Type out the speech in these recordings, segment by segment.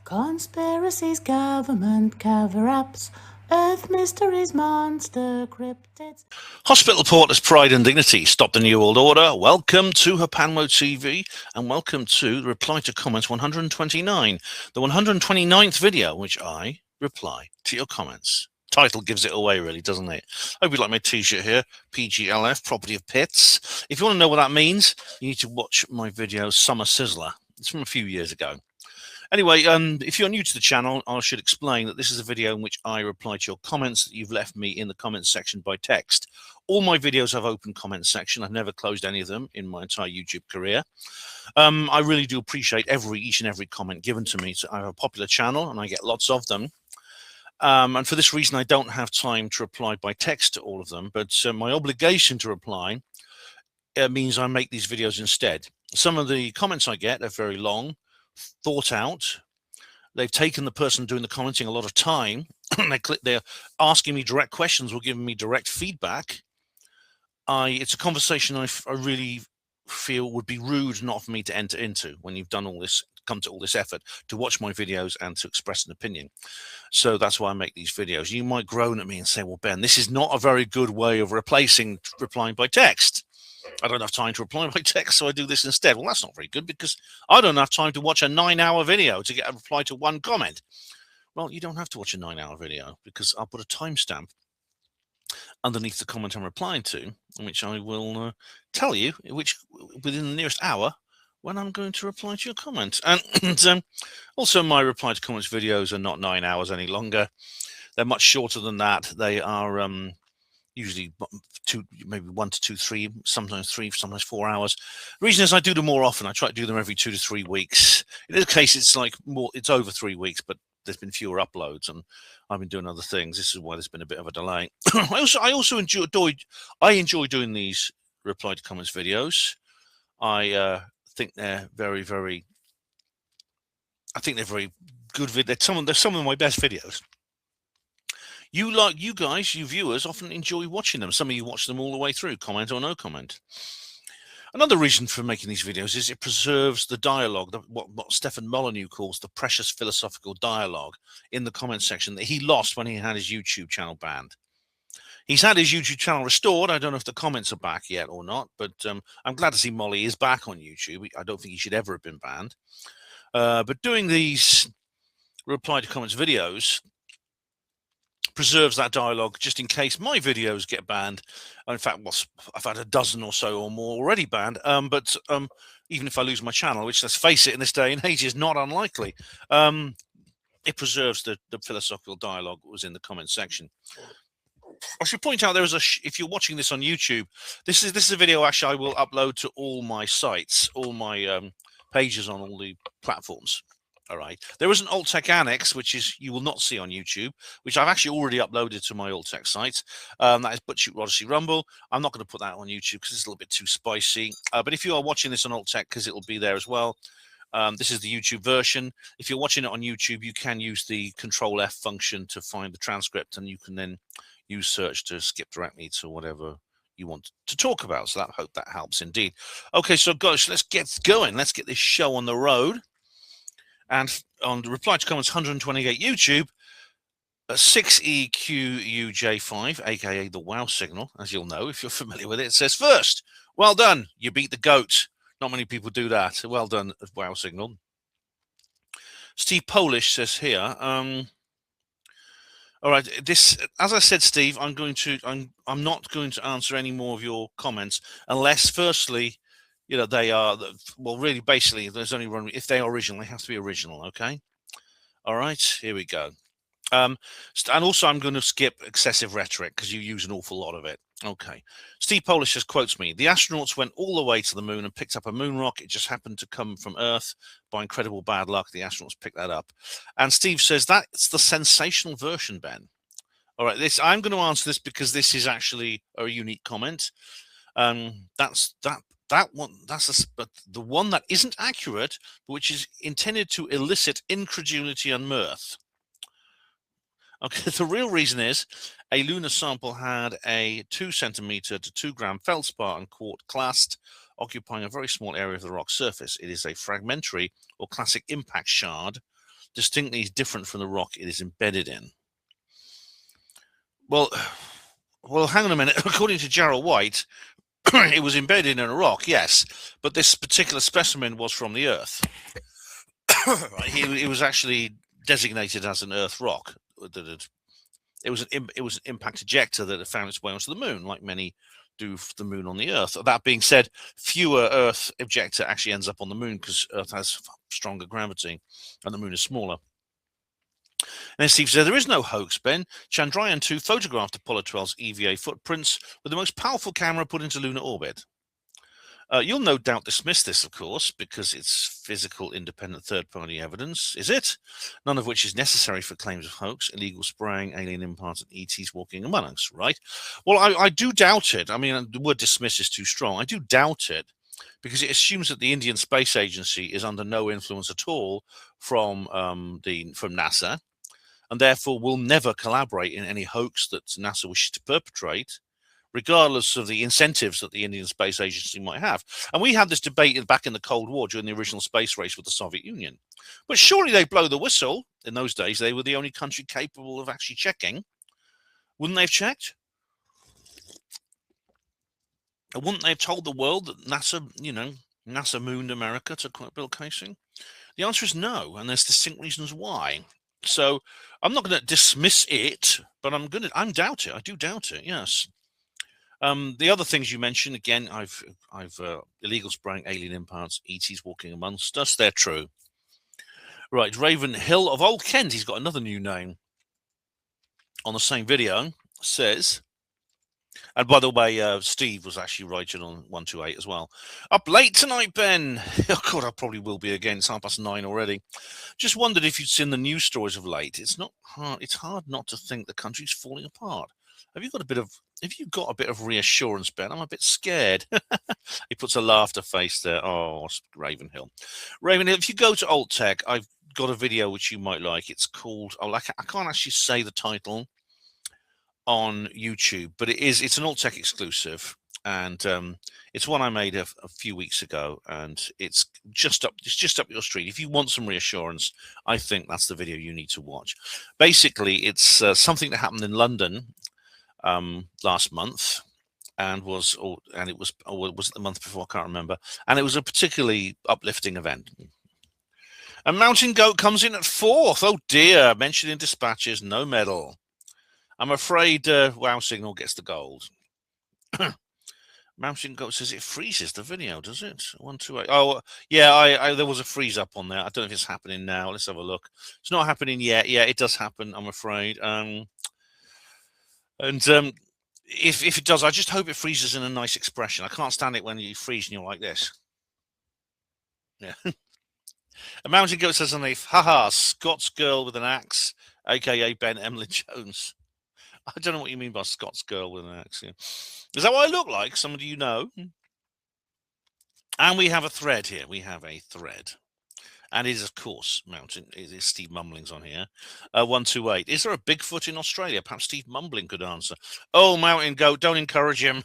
Conspiracies, government cover-ups, Earth mysteries, monster cryptids. Hospital Porter's Pride and Dignity. Stop the New World Order. Welcome to HPANWO TV and welcome to the Reply to Comments 129, the 129th video in which I reply to your comments. Title gives it away, really, doesn't it? I hope you like my t-shirt here, PGLF, Property of Pits. If you want to know what that means, you need to watch my video Summer Sizzler. It's from a few years ago. Anyway, if you're new to the channel, I should explain that this is a video in which I reply to your comments that you've left me in the comments section by text. All my videos have open comment section. I've never closed any of them in my entire YouTube career. I really do appreciate each and every comment given to me. So I have a popular channel and I get lots of them. And for this reason, I don't have time to reply by text to all of them, but my obligation to reply means I make these videos instead. Some of the comments I get are very long, thought out. They've taken the person doing the commenting a lot of time. They're asking me direct questions or giving me direct feedback. It's a conversation I really feel would be rude not for me to enter into when you've done all this, come to all this effort to watch my videos and to express an opinion. So that's why I make these videos. You might groan at me and say, well, Ben, this is not a very good way of replacing replying by text. I don't have time to reply by text, so I do this instead. Well, that's not very good because I don't have time to watch a 9-hour video to get a reply to one comment. Well, you don't have to watch a 9-hour video because I'll put a timestamp underneath the comment I'm replying to, in which I will tell you within the nearest hour when I'm going to reply to your comment. And also my reply to comments videos are not 9 hours any longer. They're much shorter than that. They are usually maybe 1 to 2, 3, sometimes 3, sometimes 4 hours. The reason is I do them more often. I try to do them every 2 to 3 weeks. In this case, it's like it's over 3 weeks, but there's been fewer uploads and I've been doing other things. This is why there's been a bit of a delay. I also enjoy doing these reply to comments videos. I think they're very good. They're some of my best videos. You viewers often enjoy watching them. Some of you watch them all the way through, comment or no comment. Another reason for making these videos is it preserves the dialogue, what Stefan Molyneux calls the precious philosophical dialogue in the comment section that he lost when he had his YouTube channel banned. He's had his YouTube channel restored. I don't know if the comments are back yet or not, but I'm glad to see Molly is back on YouTube. I don't think he should ever have been banned. But doing these reply to comments videos preserves that dialogue just in case my videos get banned. In fact, I've had a dozen or so or more already banned. But even if I lose my channel, which, let's face it, in this day and age is not unlikely, it preserves the philosophical dialogue that was in the comment section. I should point out if you're watching this on YouTube, this is a video actually I will upload to all my sites, all my pages on all the platforms. All right. There is an alt tech annex, which you will not see on YouTube, which I've actually already uploaded to my alt tech site. That is ButChute Odyssey Rumble. I'm not going to put that on YouTube because it's a little bit too spicy. But if you are watching this on alt tech, because it will be there as well. This is the YouTube version. If you're watching it on YouTube, you can use the Control F function to find the transcript, and you can then use search to skip directly to whatever you want to talk about. So I hope that helps indeed. Okay, so guys, let's get going. Let's get this show on the road. And on the reply to comments 128 YouTube, 6EQUJ5, aka the wow signal, as you'll know if you're familiar with it, it says, first, well done, you beat the goat. Not many people do that. Well done, wow signal. Steve Polish says here, all right, this, as I said, Steve, I'm not going to answer any more of your comments unless, firstly, you know, they are, well, really, basically, there's only one, if they are original, they have to be original, okay? All right, here we go. And also, I'm going to skip excessive rhetoric because you use an awful lot of it. Okay. Steve Polish just quotes me, the astronauts went all the way to the moon and picked up a moon rock. It just happened to come from Earth. By incredible bad luck, the astronauts picked that up. And Steve says, that's the sensational version, Ben. All right, I'm going to answer this because this is actually a unique comment. But the one that isn't accurate, which is intended to elicit incredulity and mirth. Okay, the real reason is a lunar sample had a 2 centimeter to 2 gram feldspar and quartz clast, occupying a very small area of the rock surface. It is a fragmentary or classic impact shard distinctly different from the rock it is embedded in. Well, hang on a minute. According to Gerald White, it was embedded in a rock, yes, but this particular specimen was from the Earth. Right, it was actually designated as an Earth rock. It was an impact ejector that had found its way onto the moon, like many do for the moon on the Earth. That being said, fewer Earth ejector actually ends up on the moon because Earth has stronger gravity and the moon is smaller. And then Steve said, there is no hoax, Ben. Chandrayaan-2 photographed Apollo 12's EVA footprints with the most powerful camera put into lunar orbit. You'll no doubt dismiss this, of course, because it's physical, independent, third-party evidence, is it? None of which is necessary for claims of hoax, illegal spraying, alien implants, and ETs walking among us, right? Well, I do doubt it. I mean, the word dismiss is too strong. I do doubt it because it assumes that the Indian Space Agency is under no influence at all from NASA, and therefore will never collaborate in any hoax that NASA wishes to perpetrate, regardless of the incentives that the Indian Space Agency might have. And we had this debate back in the Cold War during the original space race with the Soviet Union. But surely they blow the whistle. In those days, they were the only country capable of actually checking. Wouldn't they have checked? And wouldn't they have told the world that NASA mooned America to build casing? The answer is no, and there's distinct reasons why. So I'm not going to dismiss it, but I doubt it. I do doubt it, yes. The other things you mentioned, again, I've illegal spraying, alien implants, ETs walking amongst us. They're true. Right, Raven Hill of Old Kent, he's got another new name on the same video, says, and by the way, Steve was actually writing on 128 as well. Up late tonight, Ben. Oh, God, I probably will be again. It's 9:30 already. Just wondered if you'd seen the news stories of late. It's hard not to think the country's falling apart. Have you got a bit of reassurance, Ben? I'm a bit scared. He puts a laughter face there. Oh, Ravenhill. Ravenhill, if you go to Alt Tech, I've got a video which you might like. It's called, I can't actually say the title on YouTube, but it's an Alt Tech exclusive. And it's one I made a few weeks ago, and it's just up your street. If you want some reassurance, I think that's the video you need to watch. Basically, it's something that happened in London last month, and it was the month before, I can't remember, and it was a particularly uplifting event. A mountain goat comes in at 4th. Oh dear, mentioned in dispatches, no medal. I'm afraid Wow Signal gets the gold. Mountain goat says it freezes the video, does it? 128. Oh yeah, there was a freeze up on there. I don't know if it's happening now. Let's have a look. It's not happening yet. Yeah, it does happen, I'm afraid. If it does, I just hope it freezes in a nice expression. I can't stand it when you freeze and you're like this. Yeah. A mountain goat says underneath, haha, Scots girl with an axe, aka Ben Emlyn-Jones. I don't know what you mean by Scots girl with an axe. Yeah. Is that what I look like? Some of you know. And we have a thread here. We have a thread. And it is, of course, Mountain. It is Steve Mumbling's on here. 128. Is there a Bigfoot in Australia? Perhaps Steve Mumbling could answer. Oh, Mountain Goat, don't encourage him.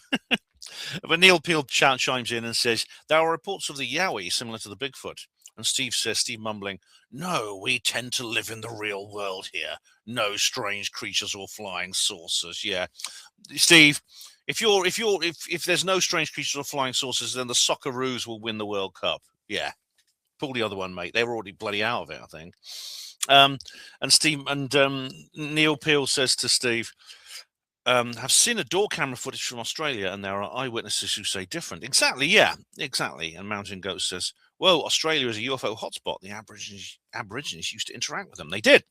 But Neil Peel chimes in and says, there are reports of the Yowie similar to the Bigfoot. And Steve Mumbling, no, we tend to live in the real world here. No strange creatures or flying saucers. Yeah. Steve, if there's no strange creatures or flying saucers, then the Socceroos will win the World Cup. Yeah. Pull the other one, mate. They were already bloody out of it, I think. Neil Peel says to Steve, have seen a door camera footage from Australia, and there are eyewitnesses who say different. Exactly, yeah, exactly. And Mountain Goat says, well, Australia is a UFO hotspot. The Aborigines used to interact with them. They did.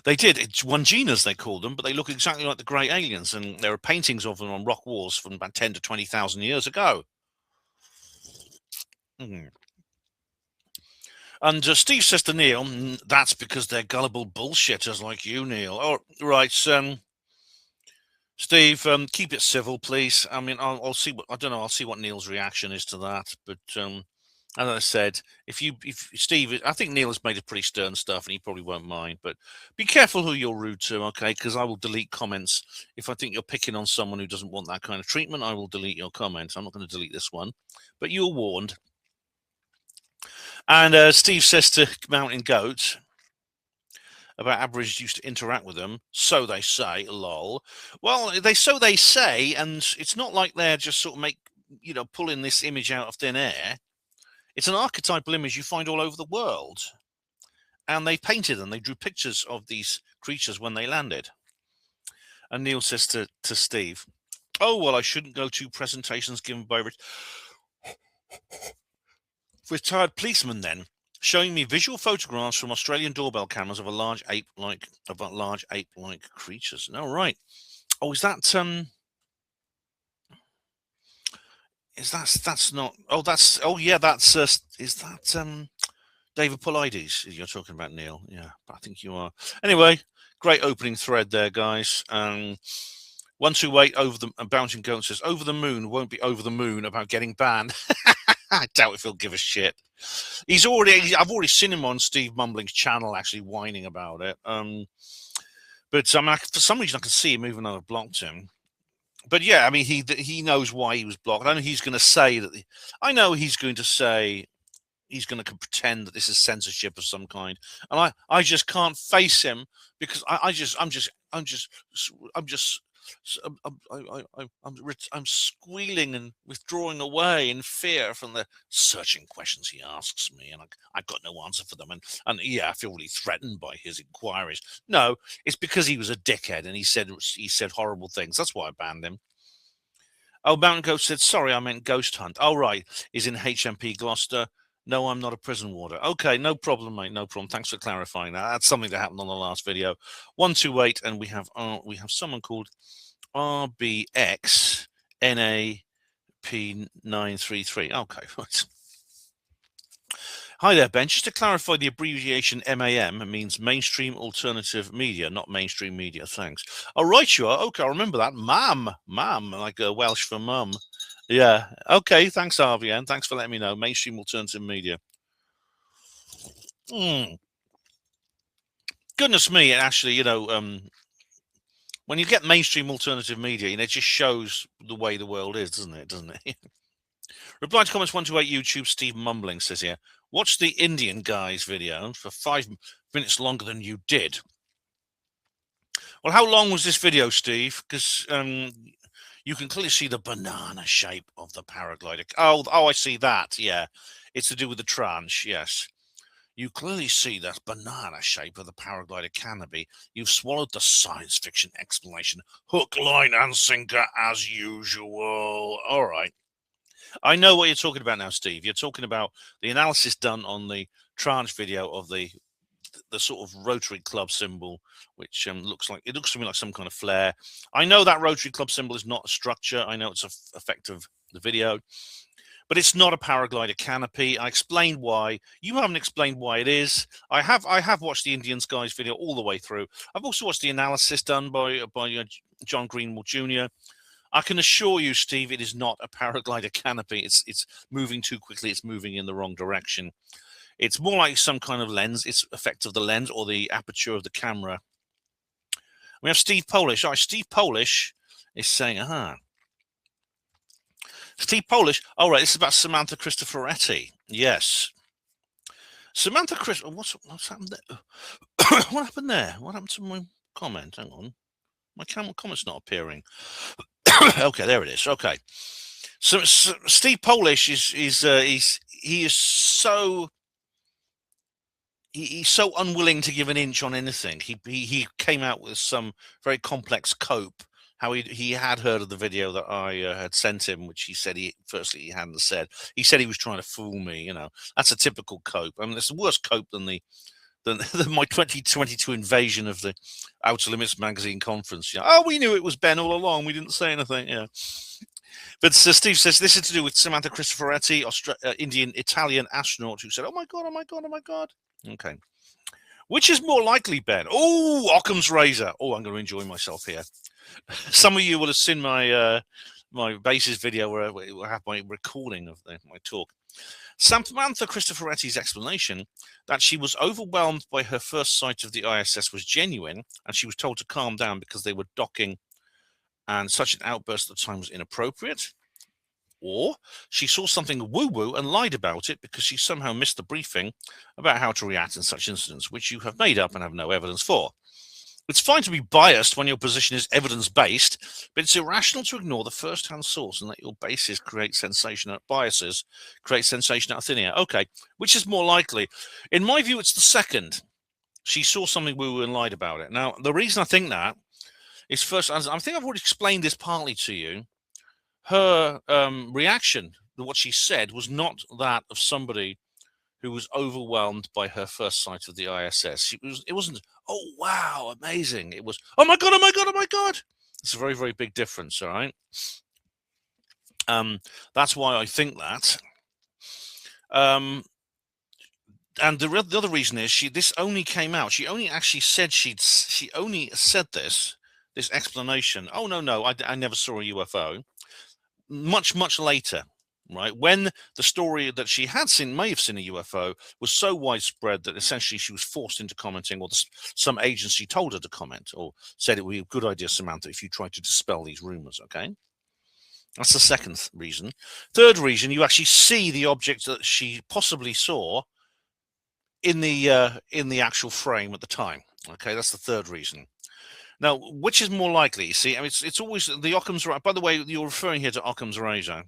It's Wanjinas, they called them, but they look exactly like the grey aliens, and there are paintings of them on rock walls from about 10 to 20,000 years ago. And Steve says to Neil, that's because they're gullible bullshitters like you, Neil. Oh, right. Steve, keep it civil, please. I mean, I'll see I'll see what Neil's reaction is to that. But as I said, if Steve, I think Neil has made a pretty stern stuff, and he probably won't mind. But be careful who you're rude to, okay? Because I will delete comments if I think you're picking on someone who doesn't want that kind of treatment. I will delete your comment. I'm not going to delete this one, but you're warned. And Steve says to Mountain Goat about Aborigines used to interact with them. So they say, lol. Well, so they say, and it's not like they're just sort of pulling this image out of thin air. It's an archetypal image you find all over the world. And they painted them. They drew pictures of these creatures when they landed. And Neil says to Steve, oh, well, I shouldn't go to presentations given by retired policemen then, showing me visual photographs from Australian doorbell cameras of a large ape-like creatures. No, right. Oh, is that that's not? Oh, that's is that David Paulides you're talking about, Neil? Yeah, I think you are. Anyway, great opening thread there, guys. 128 over the Bouncing Goat says over the moon won't be over the moon about getting banned. I doubt if he'll give a shit. I've already seen him on Steve Mumbling's channel actually whining about it. But for some reason I can see him even though I've blocked him. But yeah, I mean he knows why he was blocked. I know he's going to say that. I know he's going to say he's going to pretend that this is censorship of some kind, and I just can't face him because I'm squealing and withdrawing away in fear from the searching questions he asks me, and I got no answer for them, and yeah, I feel really threatened by his inquiries. No, it's because he was a dickhead and he said horrible things. That's why I banned him. Oh, Mountain Ghost said, sorry, I meant Ghost Hunt. Oh, right, is in HMP Gloucester. No, I'm not a prison warder. Okay, no problem, mate. No problem. Thanks for clarifying that. That's something that happened on the last video. 128, and we have someone called RBXNAP933. Okay, right. Hi there, Ben. Just to clarify, the abbreviation MAM means mainstream alternative media, not mainstream media. Thanks. Oh, right, you are. Okay, I remember that. Mam, like Welsh for mum. Yeah. Okay. Thanks, RVN. Thanks for letting me know. Mainstream alternative media. Goodness me. Actually, when you get mainstream alternative media, it just shows the way the world is, doesn't it? Reply to comments 128 YouTube. Steve Mumbling says here, watch the Indian guy's video for 5 minutes longer than you did. Well, how long was this video, Steve? Because you can clearly see the banana shape of the paraglider. Oh, I see that. Yeah, it's to do with the tranche. Yes, you clearly see that banana shape of the paraglider canopy. You've swallowed the science fiction explanation, hook, line, and sinker as usual. All right. I know what you're talking about now, Steve. You're talking about the analysis done on the tranche video of the sort of Rotary Club symbol, which looks to me like some kind of flare. I know that Rotary Club symbol is not a structure. I know it's an effect of the video, but it's not a paraglider canopy. I explained why. You haven't explained why it is. I have watched the Indian Skies video all the way through. I've also watched the analysis done by John Greenwald Jr. I can assure you, Steve, it is not a paraglider canopy. It's moving too quickly. It's moving in the wrong direction. It's more like some kind of lens. It's effect of the lens or the aperture of the camera. We have Steve Polish. All right, Steve Polish is saying, Steve Polish. All right, this is about Samantha Cristoforetti. Yes. Samantha what's happened there? What happened there? What happened to my comment? Hang on. My comment's not appearing. Okay, there it is. Okay. So Steve Polish is he's so unwilling to give an inch on anything. He came out with some very complex cope. How he had heard of the video that I had sent him, which he said he hadn't said. He said he was trying to fool me. That's a typical cope. I mean, it's a worse cope than my 2022 invasion of the Outer Limits magazine conference. Oh, we knew it was Ben all along. We didn't say anything. Yeah. But Steve says this is to do with Samantha Cristoforetti, Italian astronaut who said, "Oh my god, oh my god, oh my god." Okay. Which is more likely, Ben? Oh, Occam's razor. Oh, I'm going to enjoy myself here. Some of you will have seen my my basis video where I have my recording of my talk. Samantha Cristoforetti's explanation that she was overwhelmed by her first sight of the ISS was genuine, and she was told to calm down because they were docking, and such an outburst at the time was inappropriate. Or she saw something woo-woo and lied about it because she somehow missed the briefing about how to react in such incidents, which you have made up and have no evidence for. It's fine to be biased when your position is evidence-based, but it's irrational to ignore the first-hand source and let your basis create sensation out biases, create sensation out of thin air. Okay, which is more likely? In my view, it's the second. She saw something woo-woo and lied about it. Now, the reason I think that is, first, I think I've already explained this partly to you. Her reaction to what she said was not that of somebody who was overwhelmed by her first sight of the ISS. It wasn't, oh, wow, amazing. It was, oh, my God, oh, my God, oh, my God. It's a very, very big difference, all right? That's why I think that. And the other reason is this only came out. She only actually said she only said this explanation. Oh, no, I never saw a UFO. Much later. Right, when the story that she had may have seen a UFO was so widespread that essentially she was forced into commenting, or some agency told her to comment, or said it would be a good idea, Samantha, if you try to dispel these rumors. Okay, that's the second reason. Third reason, you actually see the object that she possibly saw in the actual frame at the time. Okay, that's the third reason. Now, which is more likely? See, I mean, it's always the Occam's razor. By the way, you're referring here to Occam's razor.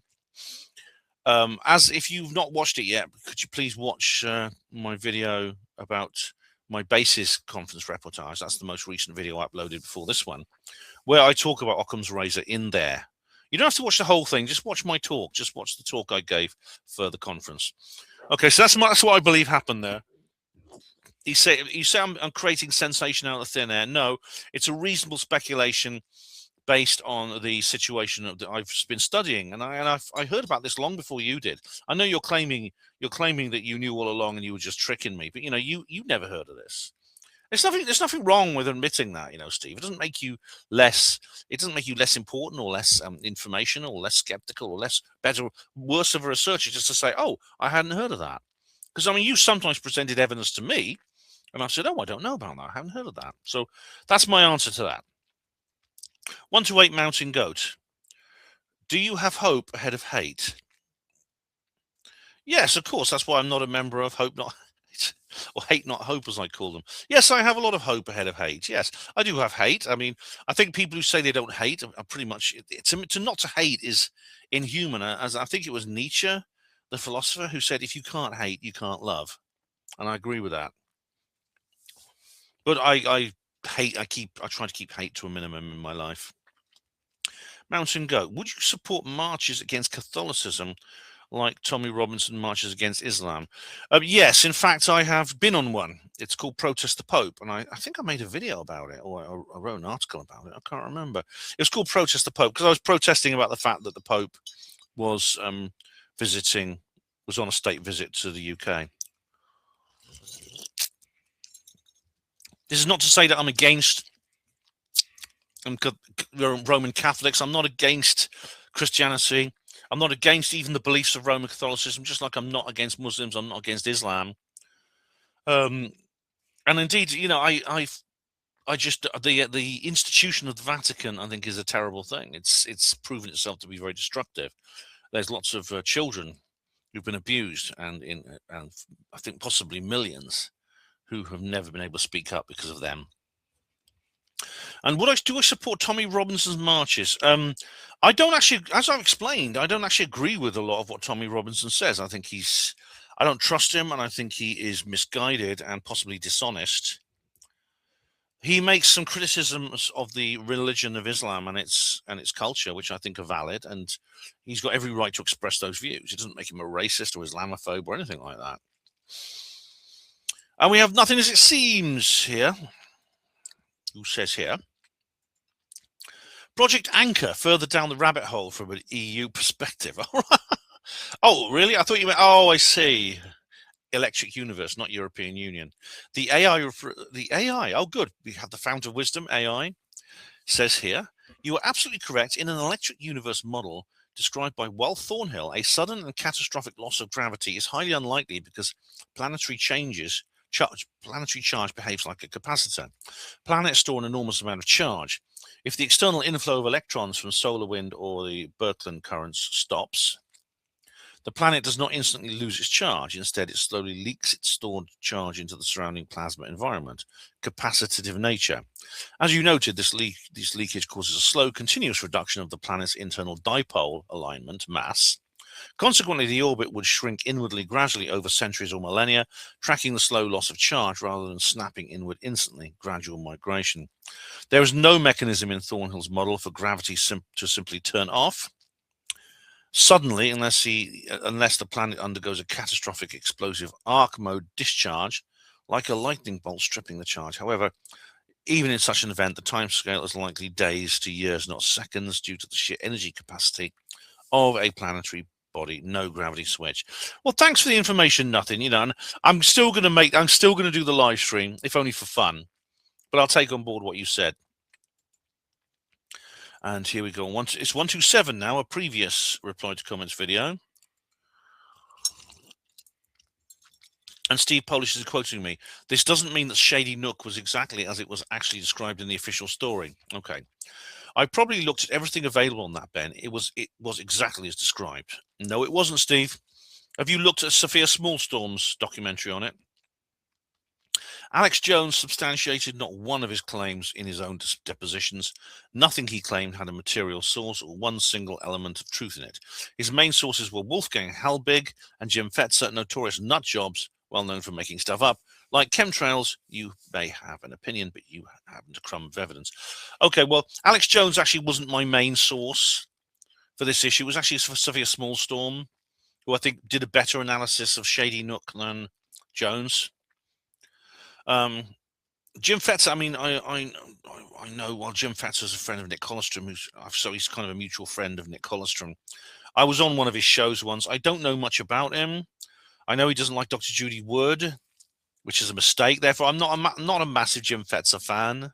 As if you've not watched it yet, could you please watch my video about my basis conference reportage? That's the most recent video I uploaded before this one, where I talk about Occam's razor in there. You don't have to watch the whole thing. Just watch my talk. Just watch the talk I gave for the conference. Okay, so that's what I believe happened there. You say I'm creating sensation out of thin air. No, it's a reasonable speculation based on the situation that I've been studying, and I heard about this long before you did. I know you're claiming that you knew all along and you were just tricking me, but you never heard of this. There's nothing wrong with admitting that, Steve. It doesn't make you less important or less information or less skeptical or less worse of a researcher just to say, oh, I hadn't heard of that. Because I mean, you sometimes presented evidence to me and I said, oh, I don't know about that. I haven't heard of that. So that's my answer to that. 128 Mountain Goat. Do you have hope ahead of hate? Yes, of course. That's why I'm not a member of Hope Not Hate, or Hate Not Hope, as I call them. Yes, I have a lot of hope ahead of hate. Yes, I do have hate. I mean, I think people who say they don't hate are pretty much, to not to hate is inhuman. As I think it was Nietzsche, the philosopher, who said, if you can't hate, you can't love. And I agree with that. But I try to keep hate to a minimum in my life. Mountain Goat, would you support marches against Catholicism like Tommy Robinson marches against Islam? Yes, in fact, I have been on one. It's called Protest the Pope, and I think I made a video about it, or I wrote an article about it. I can't remember. It was called Protest the Pope because I was protesting about the fact that the Pope was on a state visit to the UK. This is not to say that I'm against Roman Catholics. I'm not against Christianity. I'm not against even the beliefs of Roman Catholicism, just like I'm not against Muslims. I'm not against Islam. And indeed, I just the institution of the Vatican, I think, is a terrible thing. It's proven itself to be very destructive. There's lots of children who've been abused, and I think possibly millions who have never been able to speak up because of them. And do I support Tommy Robinson's marches? I don't actually, as I've explained, I don't actually agree with a lot of what Tommy Robinson says. I don't trust him, and I think he is misguided and possibly dishonest. He makes some criticisms of the religion of Islam and its culture, which I think are valid, and he's got every right to express those views. It doesn't make him a racist or Islamophobe or anything like that. And we have Nothing As It Seems here, who says here, Project Anchor, further down the rabbit hole from an EU perspective. Oh, really? I thought you meant, oh, I see. Electric Universe, not European Union. The AI, oh, good. We have the fount of wisdom, AI, says here, you are absolutely correct. In an electric universe model described by Will Thornhill, a sudden and catastrophic loss of gravity is highly unlikely because planetary changes Planetary charge behaves like a capacitor. Planets store an enormous amount of charge. If the external inflow of electrons from solar wind or the Birkeland currents stops, the planet does not instantly lose its charge. Instead, it slowly leaks its stored charge into the surrounding plasma environment. Capacitive nature. As you noted, this leakage causes a slow, continuous reduction of the planet's internal dipole alignment mass. Consequently, the orbit would shrink inwardly gradually over centuries or millennia, tracking the slow loss of charge rather than snapping inward instantly, gradual migration. There is no mechanism in Thornhill's model for gravity to simply turn off suddenly, unless the planet undergoes a catastrophic explosive arc mode discharge, like a lightning bolt stripping the charge. However, even in such an event, the timescale is likely days to years, not seconds, due to the sheer energy capacity of a planetary body. No gravity switch. Well, thanks for the information. Nothing, and I'm still going to do the live stream, if only for fun. But I'll take on board what you said. And here we go. It's 127 now, a previous reply to comments video. And Steve Polish is quoting me. This doesn't mean that Shady Nook was exactly as it was actually described in the official story. Okay. I probably looked at everything available on that, Ben. It was exactly as described. No, it wasn't, Steve. Have you looked at Sophia Smallstorm's documentary on it? Alex Jones substantiated not one of his claims in his own depositions. Nothing he claimed had a material source or one single element of truth in it. His main sources were Wolfgang Halbig and Jim Fetzer, notorious nut jobs, well known for making stuff up. Like chemtrails, you may have an opinion, but you haven't a crumb of evidence. Okay, well, Alex Jones actually wasn't my main source for this issue. It was actually Sophia Smallstorm, who I think did a better analysis of Shady Nook than Jones. Jim Fetzer, I mean, I know, well, Jim Fetzer is a friend of Nick Colostrom, so he's kind of a mutual friend of Nick Colostrom. I was on one of his shows once. I don't know much about him. I know he doesn't like Dr. Judy Wood, which is a mistake. Therefore, I'm not a massive Jim Fetzer fan.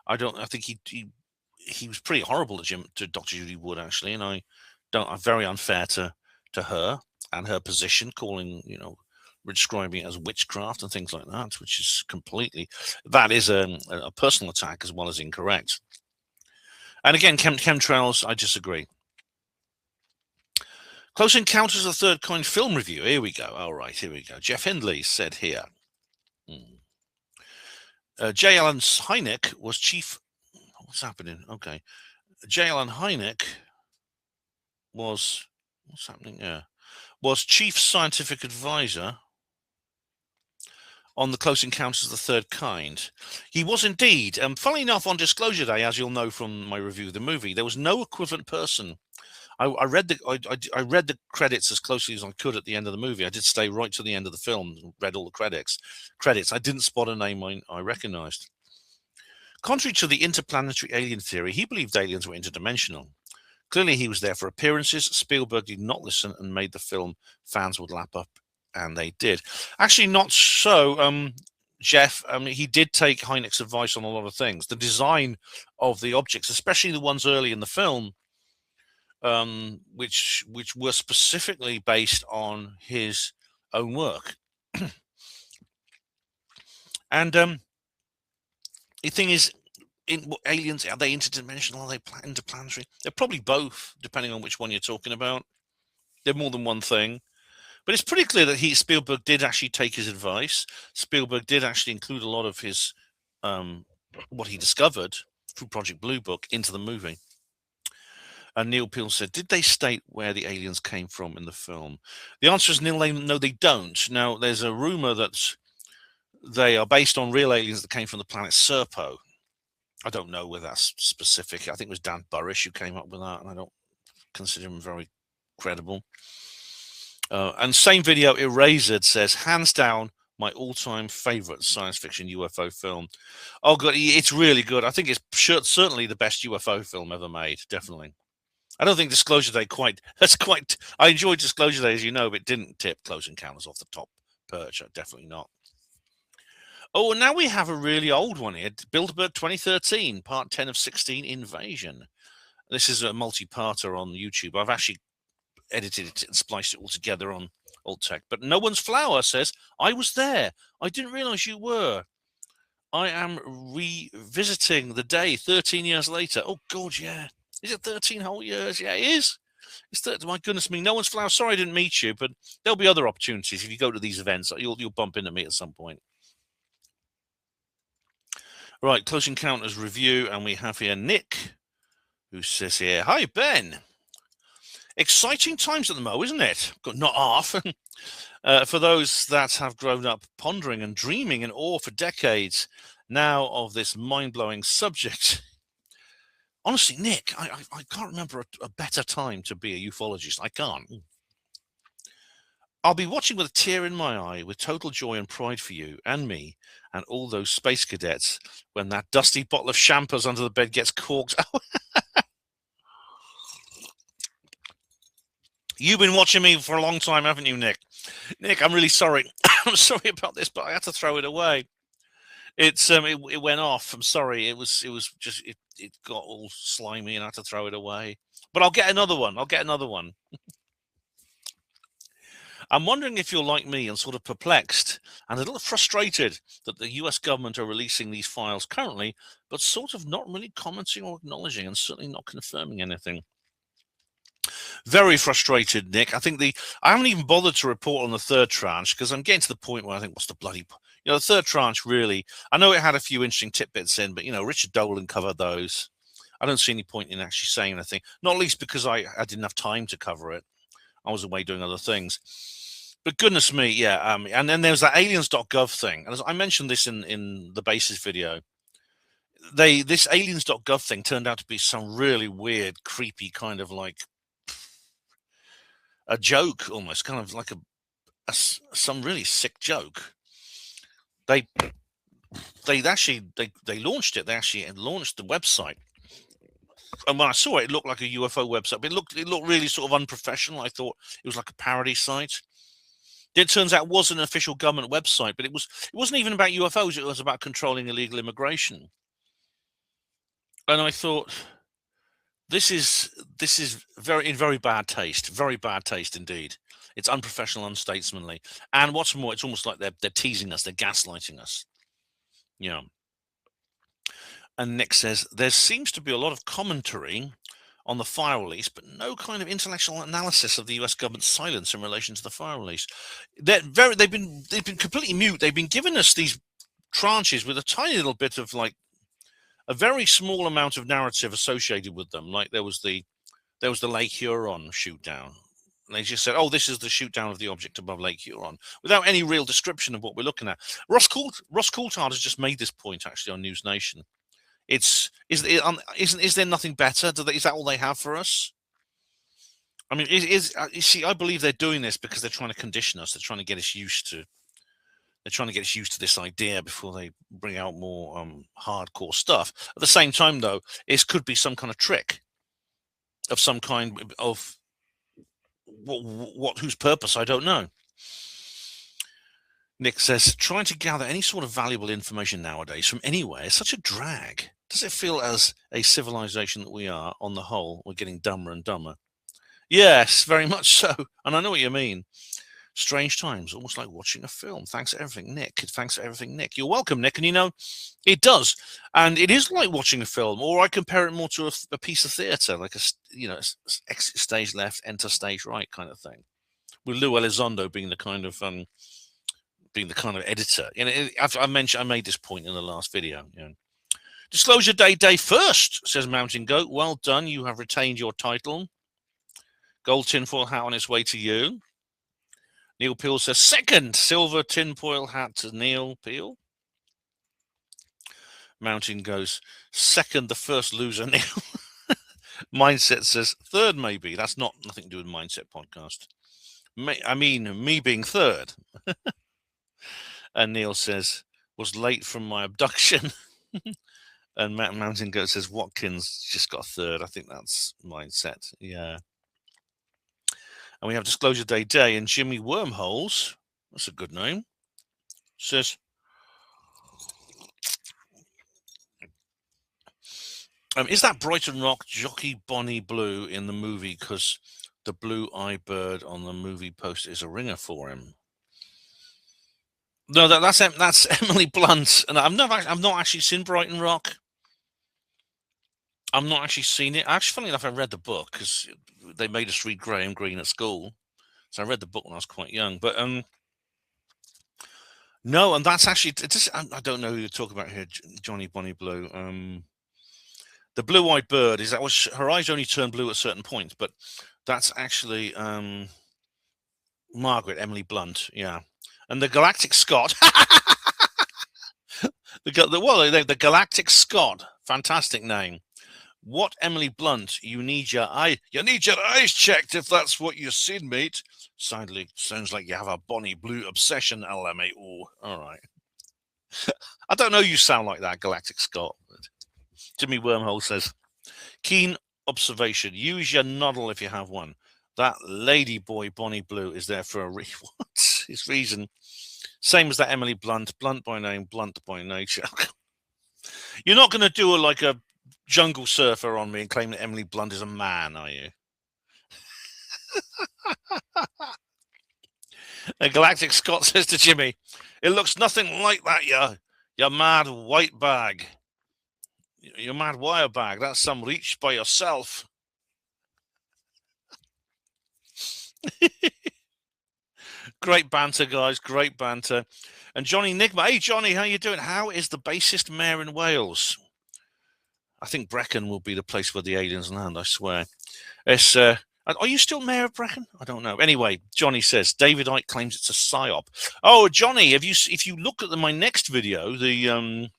I think he was pretty horrible to Dr. Judy Wood, actually, and I'm very unfair to her and her position, calling, describing it as witchcraft and things like that, which is that is a personal attack as well as incorrect. And again, chemtrails, I disagree. Close Encounters of the Third Kind film review. Here we go. All right, here we go. Jeff Hindley said here. J. Allen Hynek was chief. What's happening? Okay. J. Allen Hynek was. What's happening? Yeah. Was chief scientific advisor on the Close Encounters of the Third Kind. He was indeed. Funnily enough, on Disclosure Day, as you'll know from my review of the movie, there was no equivalent person. I read the credits as closely as I could at the end of the movie. I did stay right to the end of the film and read all the credits. I didn't spot a name I recognized. Contrary to the interplanetary alien theory, he believed aliens were interdimensional. Clearly, he was there for appearances. Spielberg did not listen and made the film fans would lap up, and they did. Actually, not so, Jeff. He did take Hynek's advice on a lot of things. The design of the objects, especially the ones early in the film, which were specifically based on his own work. And the thing is, aliens, are they interdimensional? Are they interplanetary? They're probably both, depending on which one you're talking about. They're more than one thing. But it's pretty clear that Spielberg did actually take his advice. Spielberg did actually include a lot of his what he discovered through Project Blue Book into the movie. And Neil Peel said, did they state where the aliens came from in the film? The answer is no, they don't. Now, there's a rumor that they are based on real aliens that came from the planet Serpo. I don't know whether that's specific. I think it was Dan Burrish who came up with that, and I don't consider him very credible. And same video, Erased says, hands down, my all-time favorite science fiction UFO film. Oh, God, it's really good. I think it's certainly the best UFO film ever made, definitely. I don't think Disclosure Day I enjoyed Disclosure Day, as you know, but it didn't tip Close Encounters off the top perch. Definitely not. Oh, and now we have a really old one here. Bilderberg 2013, part 10 of 16, Invasion. This is a multi-parter on YouTube. I've actually edited it and spliced it all together on Alt Tech. But No One's Flower says, I was there. I didn't realize you were. I am revisiting the day 13 years later. Oh, God, yeah. Is it 13 whole years? Yeah, it is. It's 30, my goodness me. No One's Flower. Sorry I didn't meet you, but there'll be other opportunities. If you go to these events, you'll bump into me at some point. Right, Close Encounters review, and we have here Nick, who says here, hi, Ben. Exciting times at the Mo, isn't it? Not half. For those that have grown up pondering and dreaming in awe for decades now of this mind-blowing subject. Honestly, Nick, I can't remember a better time to be a ufologist. I can't. I'll be watching with a tear in my eye with total joy and pride for you and me and all those space cadets when that dusty bottle of champers under the bed gets corked. You've been watching me for a long time, haven't you, Nick? Nick, I'm really sorry. I'm sorry about this, but I had to throw it away. It went off. I'm sorry. It was just it got all slimy and I had to throw it away. But I'll get another one. I'm wondering if you're like me and sort of perplexed and a little frustrated that the US government are releasing these files currently, but sort of not really commenting or acknowledging and certainly not confirming anything. Very frustrated, Nick. I haven't even bothered to report on the third tranche because I'm getting to the point where I think, what's the bloody... the third tranche really, I know it had a few interesting tidbits in, but, Richard Dolan covered those. I don't see any point in actually saying anything, not least because I didn't have time to cover it. I was away doing other things. But goodness me, yeah. And then there's that aliens.gov thing. And as I mentioned this in the basis video, this aliens.gov thing turned out to be some really weird, creepy kind of like a joke, almost kind of like some really sick joke. They launched it. They actually launched the website. And when I saw it, it looked like a UFO website. But it looked really sort of unprofessional. I thought it was like a parody site. It turns out it was an official government website, but it wasn't even about UFOs. It was about controlling illegal immigration. And I thought, this is very bad taste. Very bad taste indeed. It's unprofessional, unstatesmanly. And what's more, it's almost like they're teasing us. They're gaslighting us. And Nick says, there seems to be a lot of commentary on the file release, but no kind of intellectual analysis of the US government's silence in relation to the file release. They've been completely mute. They've been giving us these tranches with a tiny little bit of like a very small amount of narrative associated with them. Like there was the Lake Huron shoot down. And they just said, oh, this is the shoot down of the object above Lake Huron, without any real description of what we're looking at. Ross Coulthard has just made this point actually on News Nation. Is there nothing better? Is that all they have for us? I mean, you see, I believe they're doing this because they're trying to condition us. They're trying to get us used to. They're trying to get us used to this idea before they bring out more hardcore stuff. At the same time, though, it could be some kind of trick of some kind of whose purpose I don't know. Nick says, trying to gather any sort of valuable information nowadays from anywhere is such a drag. Does it feel as a civilization that we are, on the whole, we're getting dumber and dumber? Yes, very much so. And I know what you mean. Strange times, almost like watching a film. Thanks for everything, Nick. Thanks for everything, Nick. You're welcome, Nick. And it does. And it is like watching a film, or I compare it more to a piece of theatre, like exit stage left, enter stage right kind of thing. With Lou Elizondo being the kind of editor. I made this point in the last video. Disclosure day first, says Mountain Goat. Well done. You have retained your title. Gold tinfoil hat on its way to you. Neil Peel says second silver tinfoil hat to Neil Peel. Mountain goes second, the first loser, Neil. Mindset says third, maybe. That's nothing to do with Mindset podcast. Me being third. And Neil says, was late from my abduction. And Mountain Goat says, Watkins just got third. I think that's Mindset. Yeah. And we have Disclosure Day and Jimmy Wormholes. That's a good name. Says, is that Brighton Rock jockey Bonnie Blue in the movie? Because the blue-eyed bird on the movie poster is a ringer for him. No, that's Emily Blunt, and I've not actually seen Brighton Rock. I've not actually seen it. Actually, funny enough, I read the book because they made us read Graham Greene at school, so I read the book when I was quite young. But no, and that's actually I don't know who you're talking about here, Johnny Bonnie Blue. The blue-eyed bird her eyes only turn blue at certain points, but that's actually Margaret Emily Blunt, yeah, and the Galactic Scot. the Galactic Scot, fantastic name. What, Emily Blunt? You need your eyes checked if that's what you're seeing, mate. Sounds like you have a Bonnie Blue obsession, mate. Oh, all right. I don't know. You sound like that, Galactic Scot. Jimmy Wormhole says, keen observation. Use your noddle if you have one. That lady boy Bonnie Blue is there for a what? His reason. Same as that Emily Blunt. Blunt by name, blunt by nature. You're not going to do like a jungle surfer on me and claim that Emily Blunt is a man, are you? A Galactic Scot says to Jimmy, it looks nothing like that, you mad white bag. Your mad wire bag. That's some reach by yourself. Great banter, guys. Great banter. And Johnny Nigma. Hey, Johnny, how you doing? How is the bassist mayor in Wales? I think Brecon will be the place where the aliens land, I swear. It's, are you still mayor of Brecon? I don't know. Anyway, Johnny says, David Icke claims it's a psyop. Oh, Johnny, if you look at my next video, the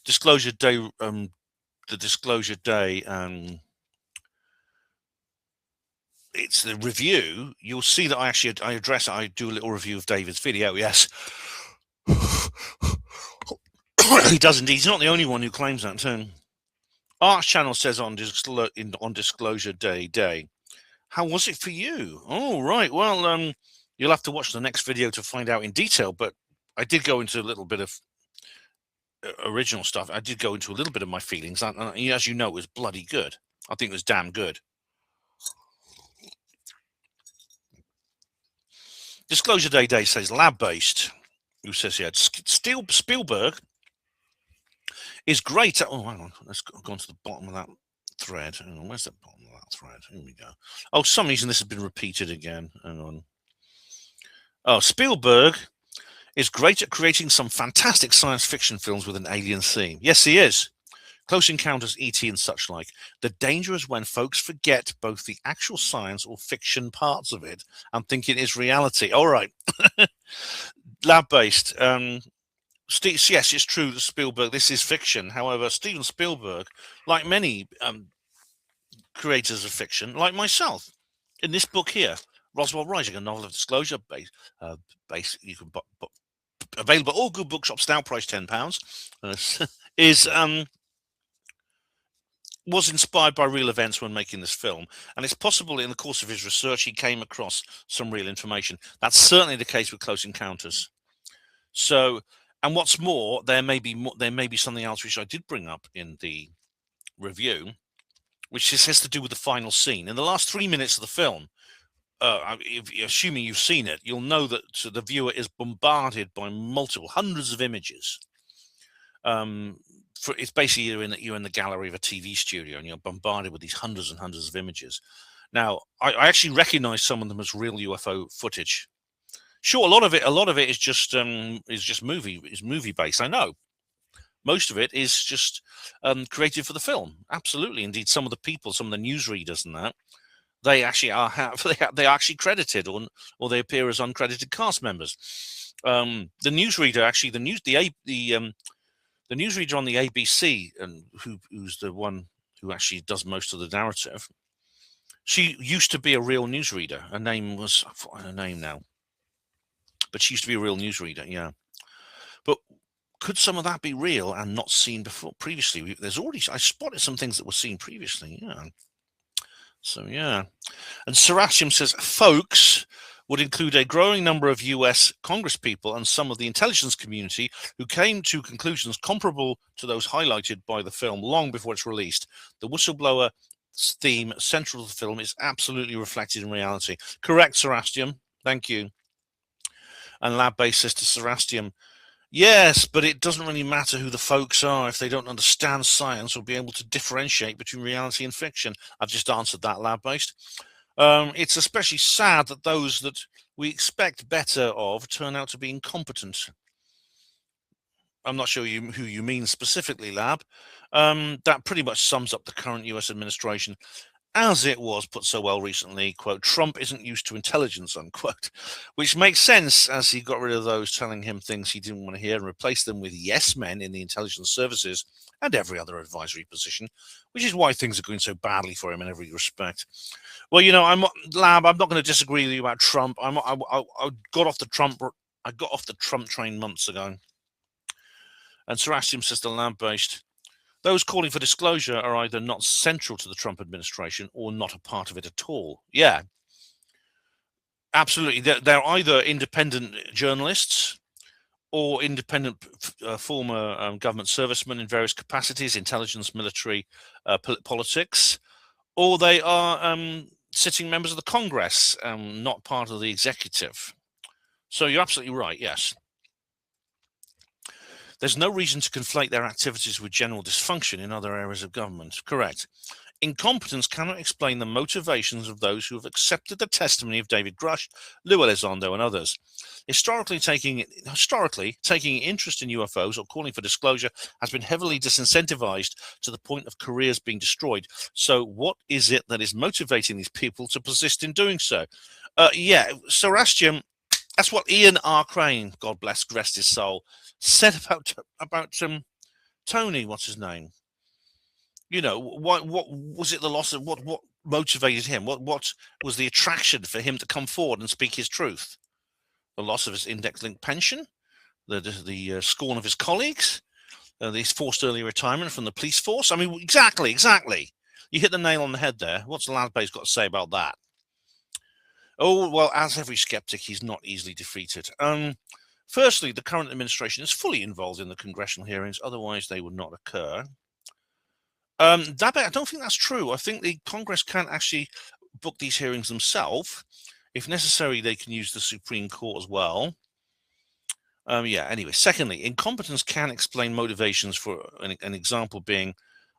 Disclosure Day, it's the review. You'll see that I do a little review of David's video. Yes. He does indeed. He's not the only one who claims that too. Arch Channel says on Disclosure Day, how was it for you? Oh, right. Well, you'll have to watch the next video to find out in detail, but I did go into a little bit of original stuff. I did go into a little bit of my feelings, and as you know, it was bloody good. I think it was damn good. Disclosure Day says lab-based. Who says yeah? Spielberg is great. Oh, hang on. Let's go on to the bottom of that thread. Hang on, where's the bottom of that thread? Here we go. Oh, for some reason this has been repeated again. Hang on. Oh, Spielberg is great at creating some fantastic science fiction films with an alien theme. Yes, he is. Close Encounters, E.T. and such like. The danger is when folks forget both the actual science or fiction parts of it and think it is reality. All right. Lab-based. Yes, it's true that Spielberg, this is fiction. However, Steven Spielberg, like many creators of fiction, like myself, in this book here, Roswell Rising, a novel of disclosure, you can available at all good bookshops now, price £10, was inspired by real events when making this film, and it's possible in the course of his research he came across some real information. That's certainly the case with Close Encounters. So, and what's more, there may be something else which I did bring up in the review, which has to do with the final scene. In the last 3 minutes of the film, assuming you've seen it, you'll know that the viewer is bombarded by hundreds of images. It's basically you're in the gallery of a TV studio and you're bombarded with these hundreds and hundreds of images. Now, I actually recognize some of them as real UFO footage. Sure, a lot of it is just movie based. I know most of it is just created for the film. Absolutely, indeed, some of the newsreaders and that, they actually they're actually credited or they appear as uncredited cast members. The newsreader actually the newsreader on the ABC, and who's the one who actually does most of the narrative, she used to be a real newsreader. Her name was, I forgot her name now, but she used to be a real newsreader, yeah. But could some of that be real and not seen previously? I spotted some things that were seen previously, yeah. So, yeah. And Sarashim says, folks would include a growing number of US congresspeople and some of the intelligence community who came to conclusions comparable to those highlighted by the film long before it's released. The whistleblower theme central to the film is absolutely reflected in reality. Correct, Serastium. Thank you. And lab-based sister Serastium. Yes, but it doesn't really matter who the folks are if they don't understand science or be able to differentiate between reality and fiction. I've just answered that, lab-based. It's especially sad that those that we expect better of turn out to be incompetent. I'm not sure who you mean specifically, Lab. That pretty much sums up the current US administration. As it was put so well recently, quote, Trump isn't used to intelligence, unquote, which makes sense as he got rid of those telling him things he didn't want to hear and replaced them with yes men in the intelligence services and every other advisory position, which is why things are going so badly for him in every respect. Well, you know, Lab, I'm not going to disagree with you about Trump. I got off the Trump train months ago. And Serastium says the lab-based. Those calling for disclosure are either not central to the Trump administration or not a part of it at all. Yeah, absolutely. They're either independent journalists or independent former government servicemen in various capacities, intelligence, military, politics, or they are sitting members of the Congress, not part of the executive. So you're absolutely right, yes. There's no reason to conflate their activities with general dysfunction in other areas of government. Correct. Incompetence cannot explain the motivations of those who have accepted the testimony of David Grush, Lou Elizondo, and others. Historically, taking interest in UFOs or calling for disclosure has been heavily disincentivized to the point of careers being destroyed. So what is it that is motivating these people to persist in doing so? Yeah, Serastium, that's what Ian R. Crane, God rest his soul, said about Tony, what's his name? You know, what was it? The loss of what motivated him? What was the attraction for him to come forward and speak his truth? The loss of his index-linked pension, the scorn of his colleagues, his forced early retirement from the police force. I mean, exactly. You hit the nail on the head there. What's the lab-based got to say about that? Oh well, as every skeptic, he's not easily defeated. Firstly, the current administration is fully involved in the congressional hearings, otherwise they would not occur. I don't think that's true. I think the Congress can actually book these hearings themselves. If necessary, they can use the Supreme Court as well. Yeah, anyway. Secondly, incompetence can explain motivations, for an example being,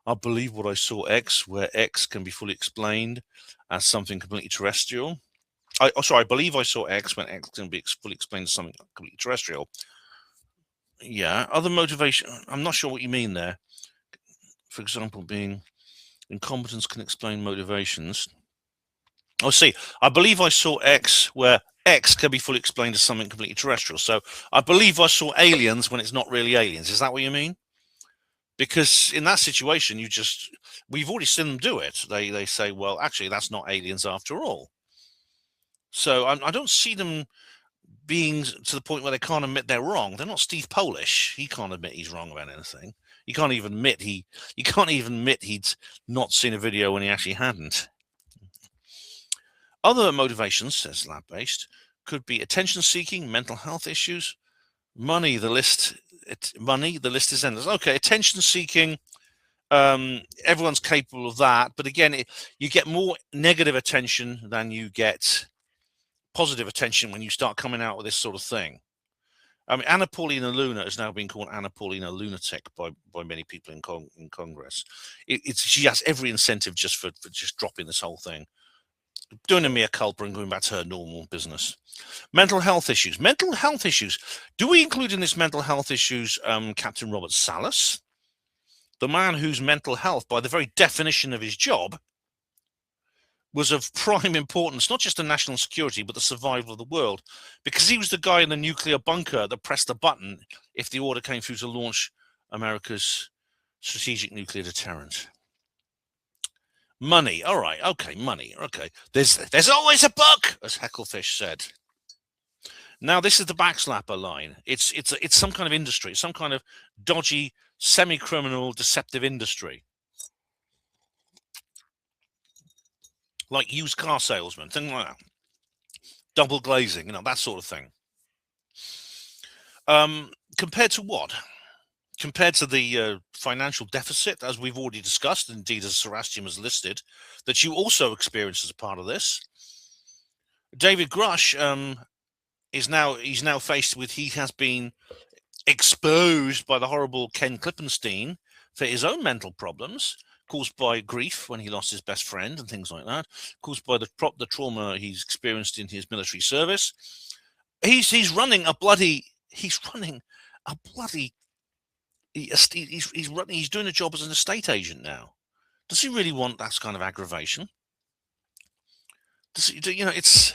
I believe what I saw X, where X can be fully explained as something completely terrestrial. I believe I saw X when X can be fully explained as something completely terrestrial. Yeah, other motivation. I'm not sure what you mean there. For example, being incompetence can explain motivations. Oh, see, I believe I saw X where X can be fully explained as something completely terrestrial. So I believe I saw aliens when it's not really aliens. Is that what you mean? Because in that situation, we've already seen them do it. They say, well, actually, that's not aliens after all. So I don't see them being to the point where they can't admit they're wrong. They're not Steve Polish. He can't admit he's wrong about anything. You can't even admit he'd not seen a video when he actually hadn't. Other motivations, says lab-based, could be attention-seeking, mental health issues, money. The list is endless. Okay, attention-seeking. Everyone's capable of that, but again, you get more negative attention than you get positive attention when you start coming out with this sort of thing. I mean, Anna Paulina Luna is now being called Anna Paulina Lunatic by many people in Congress. She has every incentive just for just dropping this whole thing, doing a mea culpa and going back to her normal business. Mental health issues. Mental health issues. Do we include in this mental health issues Captain Robert Salas, the man whose mental health, by the very definition of his job, was of prime importance, not just to national security, but the survival of the world, because he was the guy in the nuclear bunker that pressed the button if the order came through to launch America's strategic nuclear deterrent. Money. All right. Okay. Money. Okay. There's always a book, as Hecklefish said. Now, this is the backslapper line. It's some kind of industry, some kind of dodgy, semi-criminal, deceptive industry. Like used car salesmen, thing like that. Double glazing, that sort of thing. Compared to what? compared to the financial deficit, as we've already discussed, indeed as Serastium has listed, that you also experience as a part of this. David Grush he's now faced with, he has been exposed by the horrible Ken Klippenstein for his own mental problems caused by grief when he lost his best friend and things like that, caused by the trauma he's experienced in his military service. He's running a bloody he's doing a job as an estate agent now. Does he really want that kind of aggravation? Does he, it's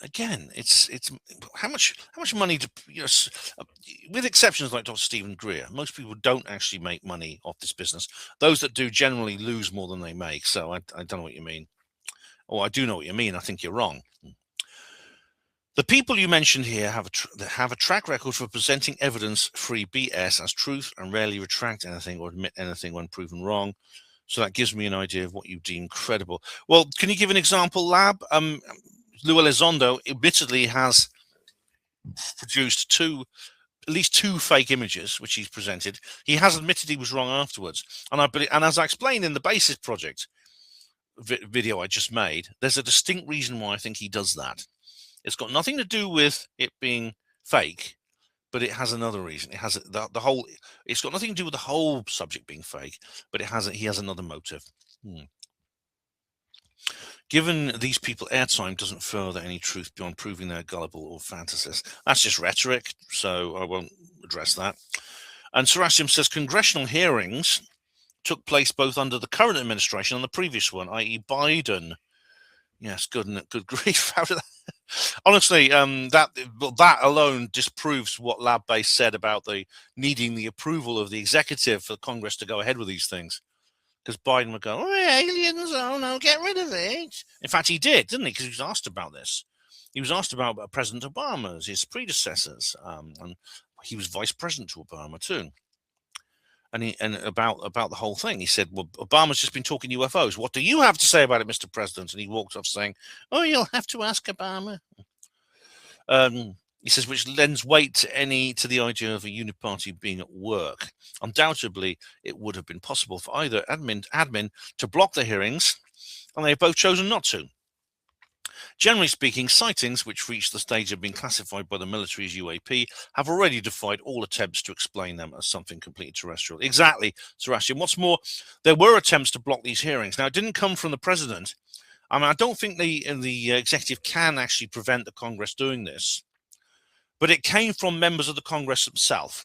again, it's how much money do with exceptions like Dr. Stephen Greer, most people don't actually make money off this business. Those that do generally lose more than they make. So I don't know what you mean. Oh, I do know what you mean. I think you're wrong. The people you mentioned here have a track record for presenting evidence-free BS as truth and rarely retract anything or admit anything when proven wrong. So that gives me an idea of what you deem credible. Well, can you give an example, Lab? Lou Elizondo admittedly has produced at least two fake images, which he's presented. He has admitted he was wrong afterwards. And as I explained in the Basis Project video I just made, there's a distinct reason why I think he does that. It's got nothing to do with it being fake, but it has another reason. It has it's got nothing to do with the whole subject being fake, but he has another motive. Given these people airtime doesn't further any truth beyond proving they're gullible or fantasists. That's just rhetoric, so I won't address that. And Serastium says congressional hearings took place both under the current administration and the previous one, i.e. Biden. Yes, good grief. How did that? Honestly, that alone disproves what Lab Base said about needing the approval of the executive for Congress to go ahead with these things. Because Biden would go, oh, aliens, oh no, get rid of it. In fact, he did, didn't he? Because he was asked about this. He was asked about President Obama's, his predecessors, and he was vice president to Obama too. And about the whole thing, he said, well, Obama's just been talking UFOs. What do you have to say about it, Mr. President? And he walked off saying, oh, you'll have to ask Obama. He says, which lends weight to the idea of a uniparty being at work. Undoubtedly, it would have been possible for either admin to block the hearings, and they have both chosen not to. Generally speaking, sightings which reach the stage of being classified by the military as UAP have already defied all attempts to explain them as something completely terrestrial. Exactly, Serastium. What's more, there were attempts to block these hearings. Now, it didn't come from the president. I mean, I don't think the executive can actually prevent the Congress doing this, but it came from members of the Congress themselves,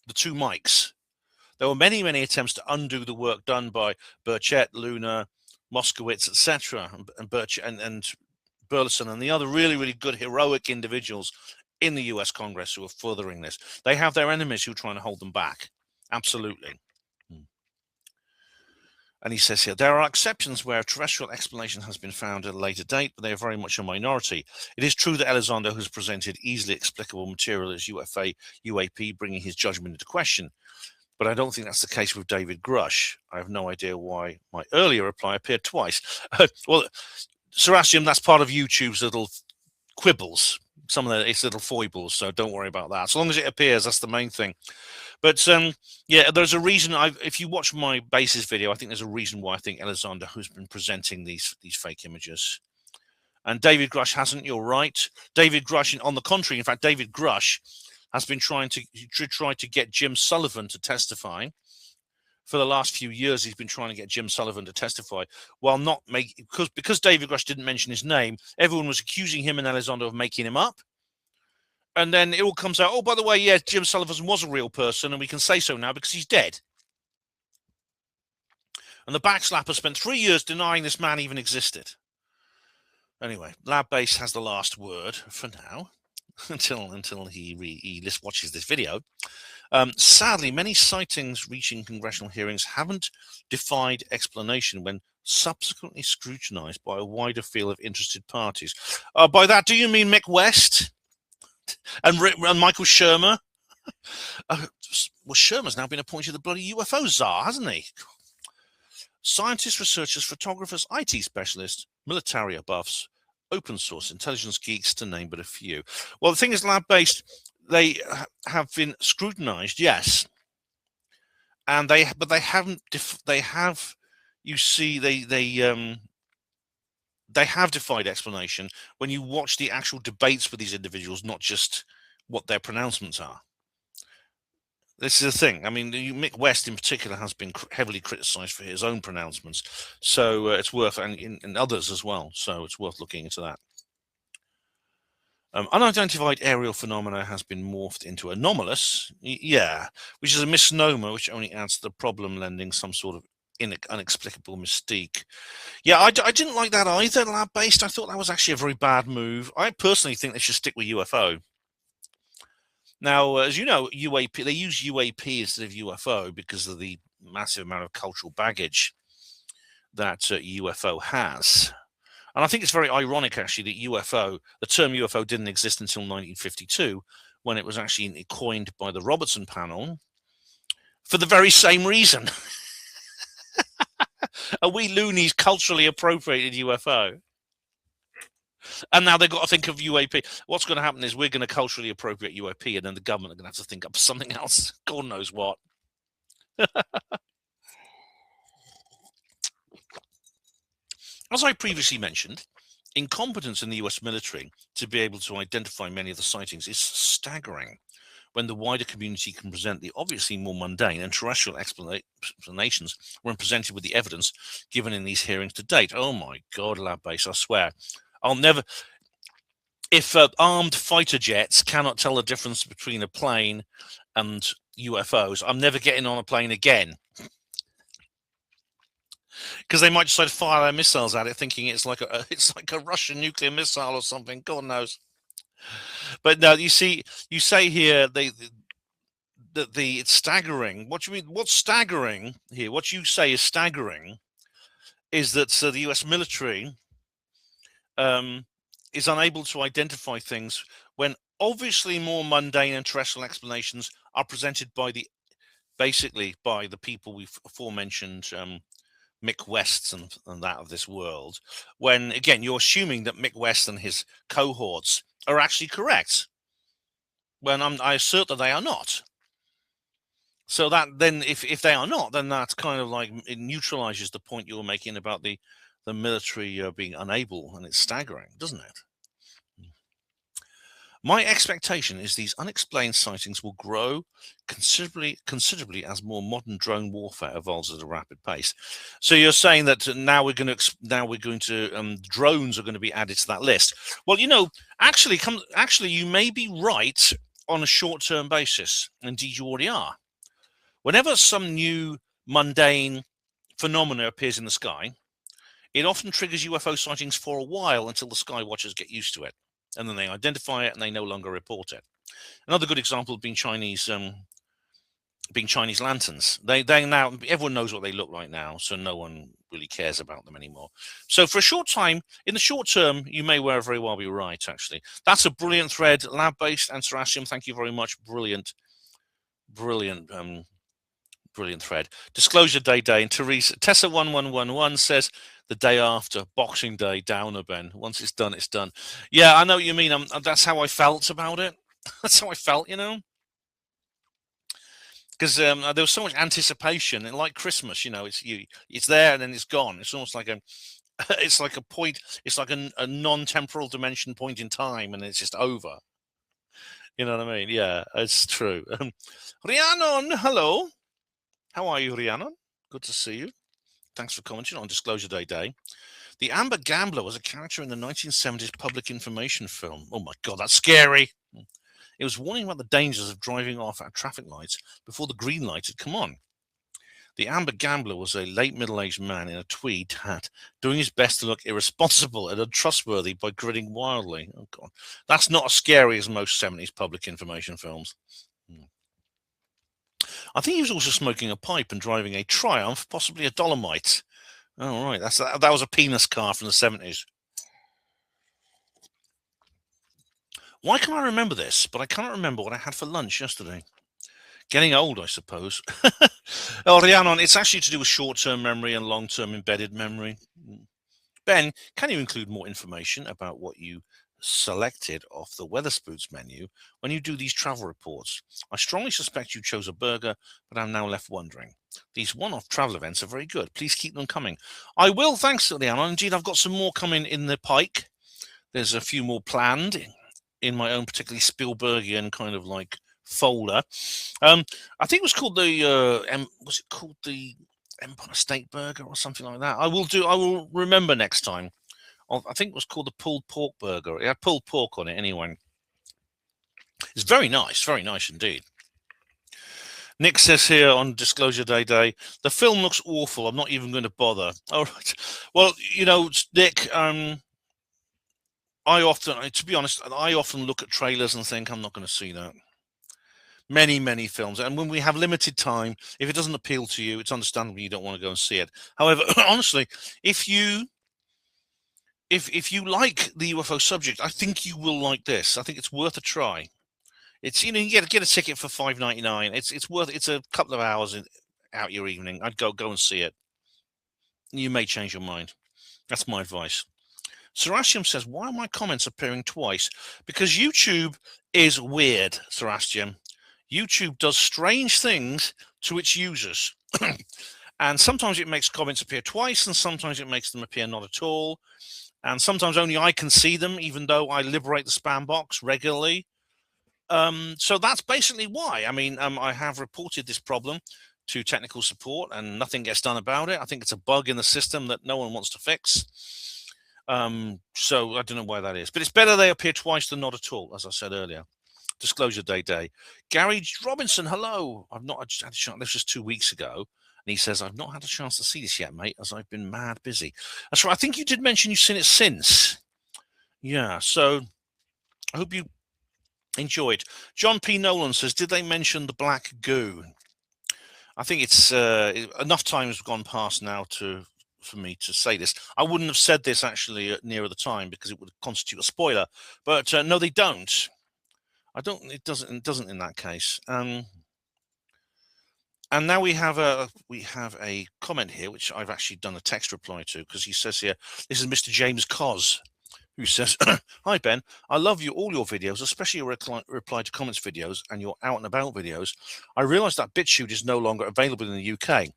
the two mics. There were many, many attempts to undo the work done by Burchett, Luna, Moskowitz, etc., and Burleson and the other really, really good, heroic individuals in the US Congress who are furthering this. They have their enemies who are trying to hold them back. Absolutely. And he says here, there are exceptions where a terrestrial explanation has been found at a later date, but they are very much a minority. It is true that Elizondo has presented easily explicable material as UAP, bringing his judgment into question. But I don't think that's the case with David Grush. I have no idea why my earlier reply appeared twice. Well, Serastium, that's part of YouTube's little quibbles, some of its little foibles, so don't worry about that. As long as it appears, that's the main thing. But yeah, there's a reason. If you watch my Basis video, I think there's a reason why I think Elizondo has been presenting these fake images. And David Grush hasn't. You're right. David Grush, on the contrary, in fact, David Grush has been trying to get Jim Sullivan to testify. For the last few years, he's been trying to get Jim Sullivan to testify, while not because David Grush didn't mention his name. Everyone was accusing him and Elizondo of making him up. And then it all comes out, oh, by the way, yeah, Jim Sullivan was a real person, and we can say so now because he's dead. And the backslapper spent 3 years denying this man even existed. Anyway, Lab Base has the last word for now, until he watches this video. Sadly, many sightings reaching congressional hearings haven't defied explanation when subsequently scrutinized by a wider field of interested parties. By that, do you mean Mick West? And Michael Shermer? Well, Shermer's now been appointed the bloody UFO czar, hasn't he? Scientists, researchers, photographers, IT specialists, military buffs, open source intelligence geeks, to name but a few. Well, the thing is, Lab-based, they have been scrutinized, yes, and they haven't. They have, you see, they have defied explanation when you watch the actual debates with these individuals, not just what their pronouncements are. This is the thing. I mean, Mick West in particular has been heavily criticised for his own pronouncements, so it's worth, and others as well. So it's worth looking into that. Unidentified aerial phenomena has been morphed into anomalous, yeah, which is a misnomer, which only adds to the problem, lending some sort of inexplicable mystique. Yeah, I didn't like that either, lab-based. I thought that was actually a very bad move. I personally think they should stick with UFO. Now, as you know, UAP, they use UAP instead of UFO because of the massive amount of cultural baggage that UFO has. And I think it's very ironic, actually, that UFO, the term UFO didn't exist until 1952, when it was actually coined by the Robertson panel for the very same reason. A wee loonies culturally appropriated UFO. And now they've got to think of UAP. What's going to happen is we're going to culturally appropriate UAP, and then the government are going to have to think up something else. God knows what. As I previously mentioned, incompetence in the US military to be able to identify many of the sightings is staggering when the wider community can present the obviously more mundane and terrestrial explanations when presented with the evidence given in these hearings to date. Oh my God, lab base, I swear. I'll never... If armed fighter jets cannot tell the difference between a plane and UFOs, I'm never getting on a plane again. Because they might decide to fire their missiles at it, thinking it's like a Russian nuclear missile or something. God knows. But no, you say here it's staggering. What do you mean? What's staggering here? What you say is staggering is that the U.S. military is unable to identify things when obviously more mundane and terrestrial explanations are presented by basically by the people we've aforementioned. Mick West and that of this world, when again you're assuming that Mick West and his cohorts are actually correct, when I assert that they are not. So that then, if they are not, then that's kind of like it neutralizes the point you're making about the military being unable, and it's staggering, doesn't it? My expectation is these unexplained sightings will grow considerably as more modern drone warfare evolves at a rapid pace. So you're saying that now we're going to drones are going to be added to that list. Well, you know, actually you may be right on a short-term basis. Indeed, you already are. Whenever some new mundane phenomena appears in the sky, it often triggers UFO sightings for a while until the sky watchers get used to it. And then they identify it and they no longer report it. Another good example being Chinese lanterns. They now, everyone knows what they look like now, so no one really cares about them anymore. So for a short time, in the short term, you may very well be right, actually. That's a brilliant thread, lab-based, and Sarasium, thank you very much. Brilliant thread. Disclosure Day, and Tessa1111 says, the day after Boxing Day, downer, Ben. Once it's done, it's done. Yeah, I know what you mean. That's how I felt about it. That's how I felt, you know. Because there was so much anticipation, and like Christmas, you know, it's there and then it's gone. It's almost like it's like a point. It's like a non-temporal dimension point in time, and it's just over. You know what I mean? Yeah, it's true. Rhiannon, hello. How are you, Rhiannon? Good to see you. Thanks for commenting on Disclosure Day. The Amber Gambler was a character in the 1970s public information film. Oh my God, that's scary. It was warning about the dangers of driving off at traffic lights before the green light had come on. The Amber Gambler was a late middle-aged man in a tweed hat, doing his best to look irresponsible and untrustworthy by grinning wildly. Oh God, that's not as scary as most 70s public information films. I think he was also smoking a pipe and driving a Triumph, possibly a Dolomite. Oh, right. That was a penis car from the 70s. Why can I remember this, but I cannot remember what I had for lunch yesterday? Getting old, I suppose. Oh, Rhiannon, it's actually to do with short-term memory and long-term embedded memory. Ben, can you include more information about what you selected off the Weatherspoons menu when you do these travel reports? I strongly suspect you chose a burger, but I'm now left wondering. These one-off travel events are very good. Please keep them coming. I will, thanks, Leanne. Indeed, I've got some more coming in the pike. There's a few more planned in my own particularly Spielbergian kind of like folder. I think it was called was it called the Empire State Burger or something like that? I will remember next time. I think it was called the pulled pork burger. It had pulled pork on it anyway. It's very nice indeed. Nick says here on Disclosure Day, the film looks awful. I'm not even going to bother. All right. Well, Nick, to be honest, I often look at trailers and think I'm not going to see that. Many films, and when we have limited time, if it doesn't appeal to you, it's understandable you don't want to go and see it. However, honestly, if you like the UFO subject, I think you will like this. I think it's worth a try. It's you get a ticket for $5.99. It's worth. It's a couple of hours out your evening. I'd go and see it. You may change your mind. That's my advice. Serastium says, why are my comments appearing twice? Because YouTube is weird, Serastium. YouTube does strange things to its users. And sometimes it makes comments appear twice, and sometimes it makes them appear not at all. And sometimes only I can see them, even though I liberate the spam box regularly. So that's basically why. I mean, I have reported this problem to technical support, and nothing gets done about it. I think it's a bug in the system that no one wants to fix. So I don't know why that is. But it's better they appear twice than not at all, as I said earlier. Disclosure Day. Gary Robinson, hello. I've not had a chance. This was 2 weeks ago. And he says, I've not had a chance to see this yet, mate, as I've been mad busy. That's right. I think you did mention you've seen it since. Yeah, so I hope you enjoyed. John P. Nolan says, did they mention the black goo? I think it's enough time has gone past now for me to say this. I wouldn't have said this actually nearer the time because it would constitute a spoiler. But no, they don't. It doesn't in that case. And now we have a comment here, which I've actually done a text reply to, because he says here, this is Mr. James Cos, who says, hi, Ben, I love all your videos, especially your reply to comments videos and your out and about videos. I realize that BitChute is no longer available in the UK.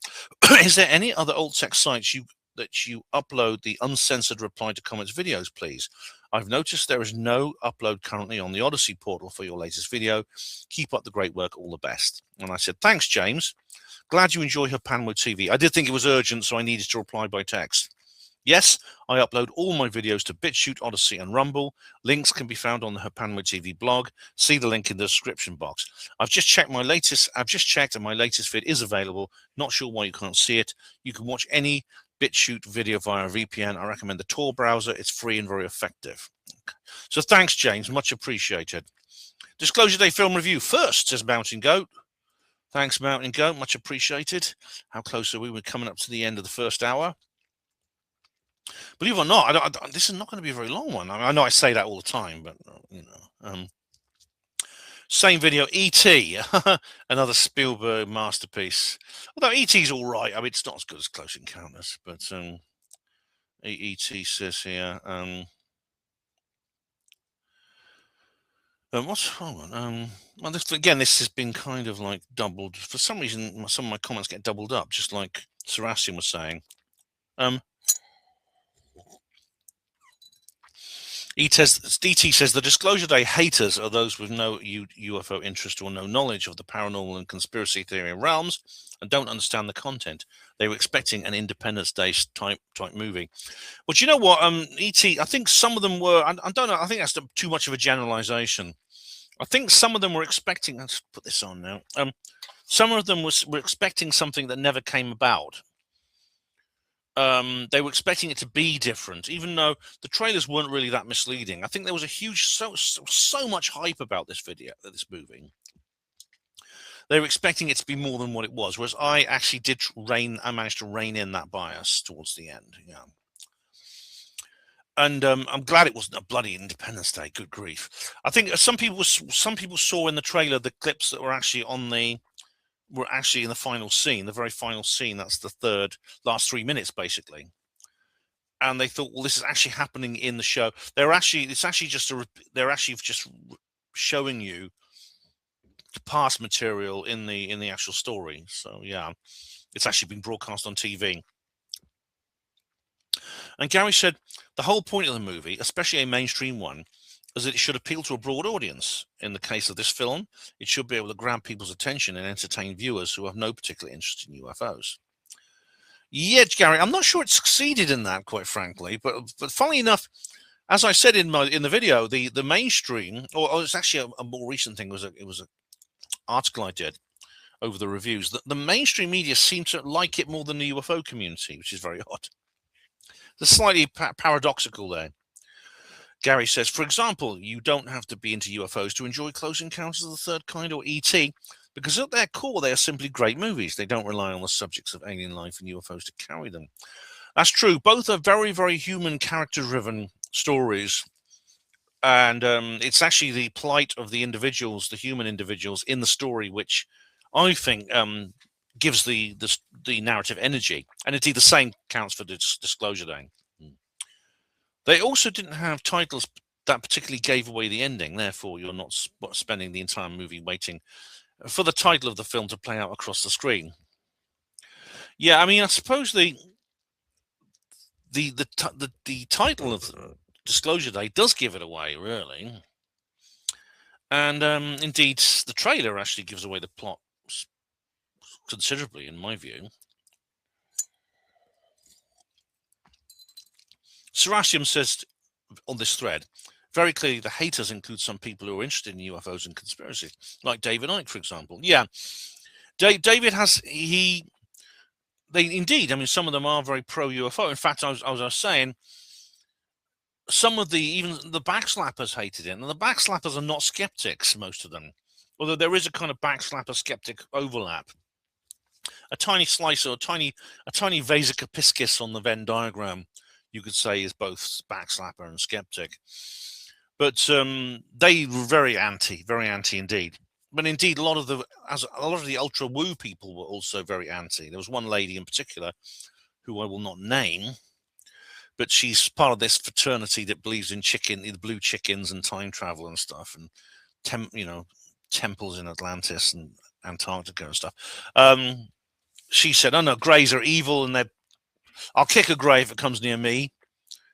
Is there any other alt tech sites that you upload the uncensored reply to comments videos, please? I've noticed there is no upload currently on the Odyssey portal for your latest video. Keep up the great work. All the best. And I said, thanks, James. Glad you enjoy HPANWO TV. I did think it was urgent, so I needed to reply by text. Yes, I upload all my videos to BitChute, Odyssey, and Rumble. Links can be found on the HPANWO TV blog. See the link in the description box. I've just checked, and my latest vid is available. Not sure why you can't see it. You can watch any BitChute video via VPN. I recommend the Tor browser. It's free and very effective. Okay. So thanks, James. Much appreciated. Disclosure Day film review first, says Mountain Goat. Thanks, Mountain Goat. Much appreciated. How close are we? We're coming up to the end of the first hour. Believe it or not, this is not going to be a very long one. I know I say that all the time, but same video, E.T., another Spielberg masterpiece. Although E.T.'s all right. I mean, it's not as good as Close Encounters, but E.T. says here. What's wrong? Well, this has been kind of like doubled. For some reason, some of my comments get doubled up, just like Serastian was saying. DT says the Disclosure Day haters are those with no UFO interest or no knowledge of the paranormal and conspiracy theory realms and don't understand the content. They were expecting an Independence Day type movie. But you know what, ET, I think some of them were, I don't know, I think that's too much of a generalization. I think some of them were expecting, let's put this on now, some of them were expecting something that never came about. They were expecting it to be different, even though the trailers weren't really that misleading. I think there was a huge, so much hype about this movie. They were expecting it to be more than what it was, whereas I actually I managed to rein in that bias towards the end. Yeah. And I'm glad it wasn't a bloody Independence Day. Good grief! I think some people saw in the trailer the clips that were actually in the final scene, the very final scene. That's the last 3 minutes, basically. and they thought, well, this is actually happening in the show. They're actually just showing you the past material in the actual story. So yeah, it's actually been broadcast on TV. And Gary said the whole point of the movie, especially a mainstream one, is that it should appeal to a broad audience. In the case of this film, it should be able to grab people's attention and entertain viewers who have no particular interest in UFOs. Yeah, Gary, I'm not sure it succeeded in that, quite frankly. But funnily enough, as I said in the video, the mainstream, or it's actually a more recent thing, it was an article I did over the reviews, that the mainstream media seemed to like it more than the UFO community, which is very odd. It's slightly paradoxical there. Gary says, for example, you don't have to be into UFOs to enjoy Close Encounters of the Third Kind or E.T., because at their core, they are simply great movies. They don't rely on the subjects of alien life and UFOs to carry them. That's true. Both are very, very human, character-driven stories. And it's actually the plight of the individuals, the human individuals in the story, which I think gives the narrative energy. And indeed, the same counts for Disclosure Day. They also didn't have titles that particularly gave away the ending. Therefore, you're not spending the entire movie waiting for the title of the film to play out across the screen. Yeah, I mean, I suppose the title of Disclosure Day does give it away, really. And indeed, the trailer actually gives away the plot considerably, in my view. Serasium says on this thread, very clearly the haters include some people who are interested in UFOs and conspiracy, like David Icke, for example. Yeah, David has, indeed, I mean, some of them are very pro-UFO. In fact, as I was saying, some of even the backslappers hated it, and the backslappers are not skeptics, most of them, although there is a kind of backslapper skeptic overlap. A tiny slice or a tiny Vesica piscis on the Venn diagram, you could say, is both backslapper and skeptic. But they were very anti indeed. But indeed, a lot of the ultra woo people were also very anti. There was one lady in particular who I will not name, but she's part of this fraternity that believes in the blue chickens and time travel and stuff, and temples in Atlantis and Antarctica and stuff. She said, "Oh no, Greys are evil, and I'll kick a Grey if it comes near me.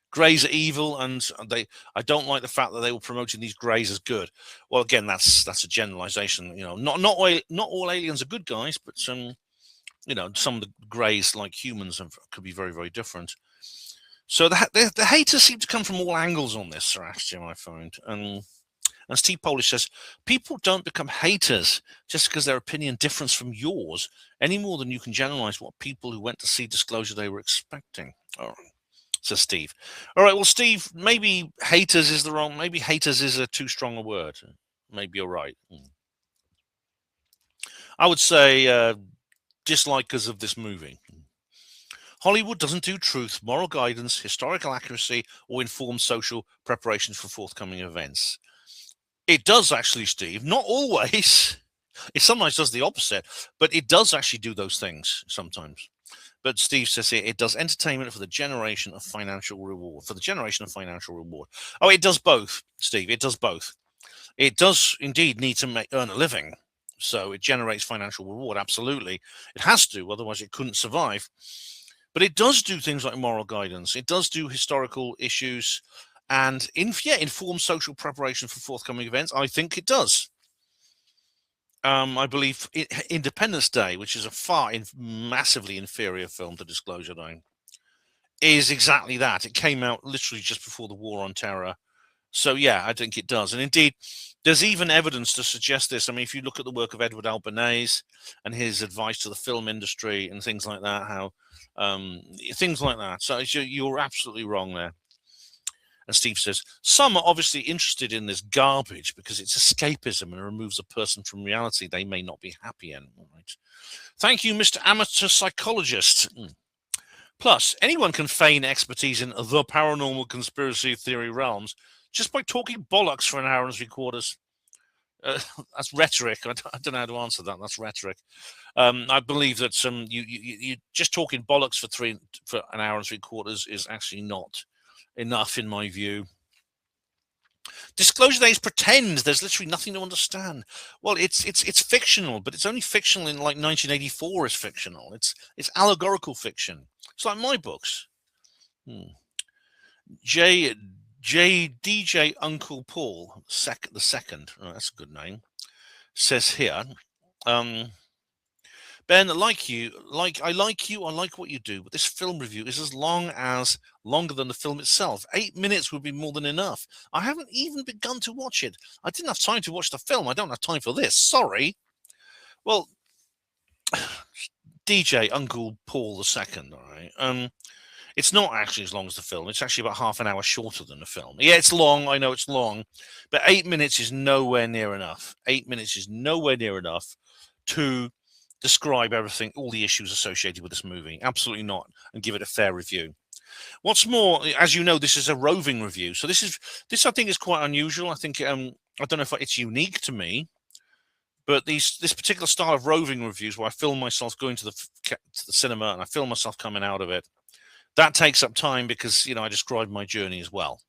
Greys are evil, and I don't like the fact that they were promoting these Greys as good." Well, again, that's a generalization. Not all aliens are good guys, but some of the Greys, like humans, could be very, very different. So the haters seem to come from all angles on this, Sebastian, I find. And Steve Polish says, people don't become haters just because their opinion differs from yours, any more than you can generalize what people who went to see Disclosure Day were expecting. All right, says Steve. All right, well, Steve, maybe haters is maybe haters is a too strong a word. Maybe you're right. I would say dislikers of this movie. Hollywood doesn't do truth, moral guidance, historical accuracy, or informed social preparations for forthcoming events. It does actually, Steve. Not always. It sometimes does the opposite, but it does actually do those things sometimes. But Steve says here, it does entertainment for the generation of financial reward. Oh, it does both, Steve. It does both. It does indeed need to earn a living. So it generates financial reward. Absolutely. It has to, otherwise it couldn't survive. But it does do things like moral guidance. It does do historical issues and inform social preparation for forthcoming events. I think it does. I believe Independence Day, which is a massively inferior film to Disclosure Day, is exactly that. It came out literally just before the War on Terror. So, yeah, I think it does. And indeed, there's even evidence to suggest this. I mean, if you look at the work of Edward Albanese and his advice to the film industry and things like that, things like that. So you're absolutely wrong there. And Steve says, some are obviously interested in this garbage because it's escapism and removes a person from reality they may not be happy in. All right. Thank you, Mr. Amateur Psychologist. Plus, anyone can feign expertise in the paranormal conspiracy theory realms just by talking bollocks for an hour and 3/4. That's rhetoric. I don't know how to answer that. That's rhetoric. I believe that you just talking bollocks for an hour and 3/4 is actually not enough in my view. Disclosure Day is pretend. There's literally nothing to understand. Well, it's fictional, but it's only fictional in like 1984 is fictional. It's allegorical fiction. It's like my books. DJ Uncle Paul the second. Oh, that's a good name. Says here, Ben, I like you. I like what you do, but this film review is longer than the film itself. 8 minutes would be more than enough. I haven't even begun to watch it. I didn't have time to watch the film. I don't have time for this. Sorry. Well, DJ Uncle Paul II. All right. It's not actually as long as the film. It's actually about half an hour shorter than the film. Yeah, it's long. I know it's long, but 8 minutes is nowhere near enough. 8 minutes is nowhere near enough to describe everything, all the issues associated with this movie. Absolutely not, and give it a fair review. What's more, as you know, this is a roving review, so this I think is quite unusual. I think I don't know if it's unique to me, but this particular style of roving reviews, where I film myself going to the cinema and I film myself coming out of it, that takes up time because I describe my journey as well.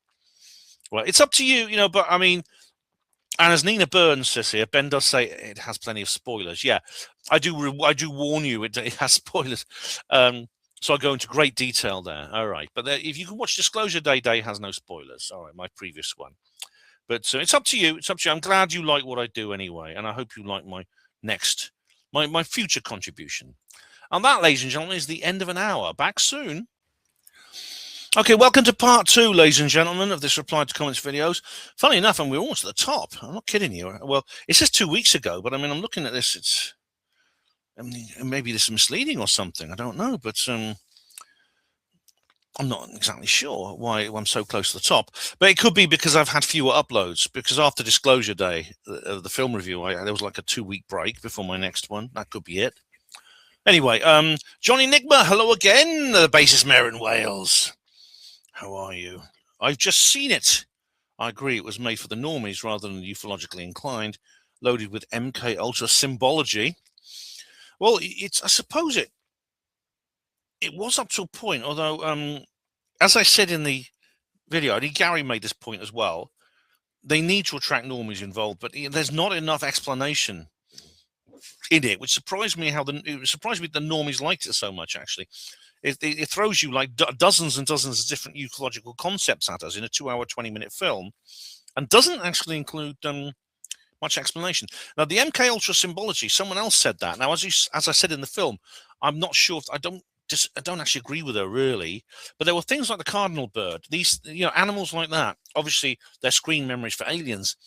Well, it's up to you, but I mean. And as Nina Burns says here, Ben does say it has plenty of spoilers. Yeah, I do warn you, it has spoilers. So I go into great detail there. All right, but if you can watch Disclosure Day, has no spoilers. All right, my previous one. But it's up to you. It's up to you. I'm glad you like what I do anyway, and I hope you like my my future contribution. And that, ladies and gentlemen, is the end of an hour. Back soon. Okay, welcome to part 2, ladies and gentlemen, of this reply to comments videos. Funny enough, and we're almost at the top. I'm not kidding you. Well, it's just 2 weeks ago, but I mean, I'm looking at this. Maybe this is misleading or something. I don't know, but I'm not exactly sure why I'm so close to the top. But it could be because I've had fewer uploads. Because after Disclosure Day, the film review, there was like a 2-week break before my next one. That could be it. Anyway, Johnny Nigma, hello again. The bassist mayor in Wales. How are you? I've just seen it. I agree. It was made for the normies rather than the ufologically inclined, loaded with MK Ultra symbology. Well, I suppose it was up to a point, although, as I said in the video, I think Gary made this point as well. They need to attract normies involved, but there's not enough explanation in it, which surprised me. It surprised me the normies liked it so much. Actually, it throws you like dozens and dozens of different ecological concepts at us in a 2-hour, 20-minute film, and doesn't actually include much explanation. Now, the MK Ultra symbology, someone else said that. Now, as I said in the film, I'm not sure. I don't actually agree with her really, but there were things like the cardinal bird. These animals like that. Obviously, they're screen memories for aliens,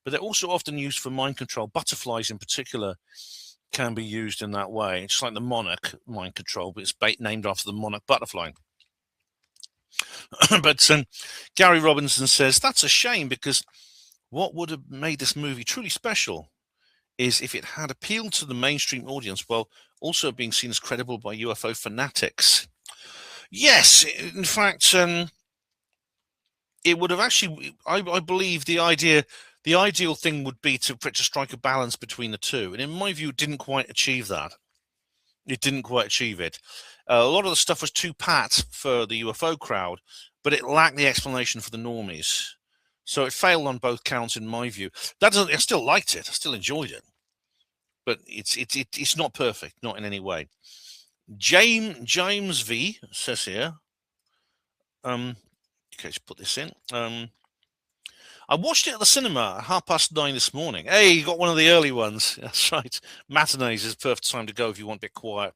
but they're also often used for mind control. Butterflies, in particular, can be used in that way. It's like the monarch mind control, but it's named after the monarch butterfly. But Gary Robinson says that's a shame, because what would have made this movie truly special is if it had appealed to the mainstream audience while also being seen as credible by UFO fanatics. Yes, in fact, it would have actually. I believe the ideal thing would be for it to strike a balance between the two, and in my view, it didn't quite achieve that. It didn't quite achieve it. A lot of the stuff was too pat for the UFO crowd, but it lacked the explanation for the normies. So it failed on both counts, in my view. I still liked it. I still enjoyed it, but it's not perfect, not in any way. James V says here. Okay, let's put this in. I watched it at the cinema at 9:30 this morning. Hey, you got one of the early ones. That's right. Matinees is the perfect time to go if you want a bit quiet.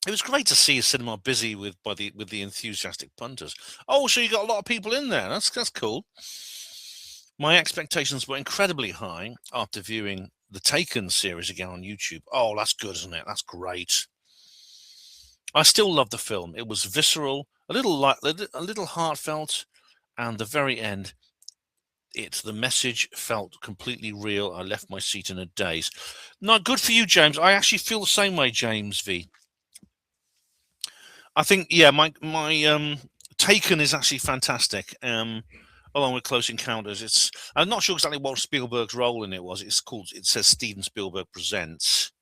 It was great to see a cinema busy with the enthusiastic punters. Oh, so you got a lot of people in there. That's cool. My expectations were incredibly high after viewing the Taken series again on YouTube. Oh, that's good, isn't it? That's great. I still love the film. It was visceral, a little heartfelt, and the very end, the message felt completely real. I left my seat in a daze. No, good for you, James. I actually feel the same way, James V. I think, yeah, my Taken is actually fantastic. along with Close Encounters. I'm not sure exactly what Spielberg's role in it was. It says Steven Spielberg Presents.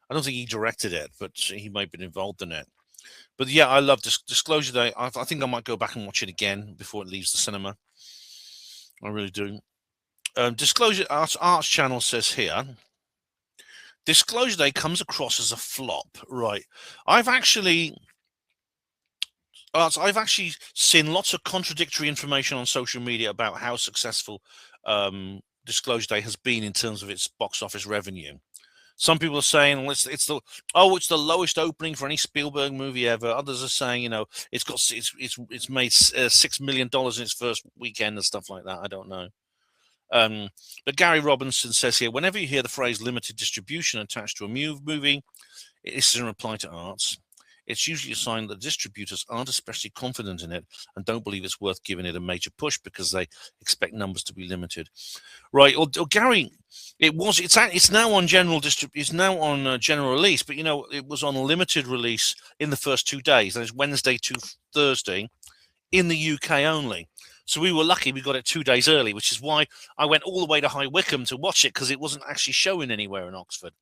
I don't think he directed it, but he might have been involved in it. But yeah, I love Disclosure Day. I think I might go back and watch it again before it leaves the cinema. I really do. Disclosure Arts Channel says here, Disclosure Day comes across as a flop. Right. I've actually seen lots of contradictory information on social media about how successful Disclosure Day has been in terms of its box office revenue. Some people are saying, well, it's the lowest opening for any Spielberg movie ever. Others are saying, it's made $6 million in its first weekend and stuff like that. I don't know. But Gary Robinson says here, whenever you hear the phrase limited distribution attached to a movie, this is in reply to Arts, it's usually a sign that distributors aren't especially confident in it and don't believe it's worth giving it a major push because they expect numbers to be limited. Right, or Gary, it's now on general general release, but it was on a limited release in the first 2 days. That is Wednesday to Thursday in the UK only. So we were lucky we got it 2 days early, which is why I went all the way to High Wycombe to watch it, because it wasn't actually showing anywhere in Oxford.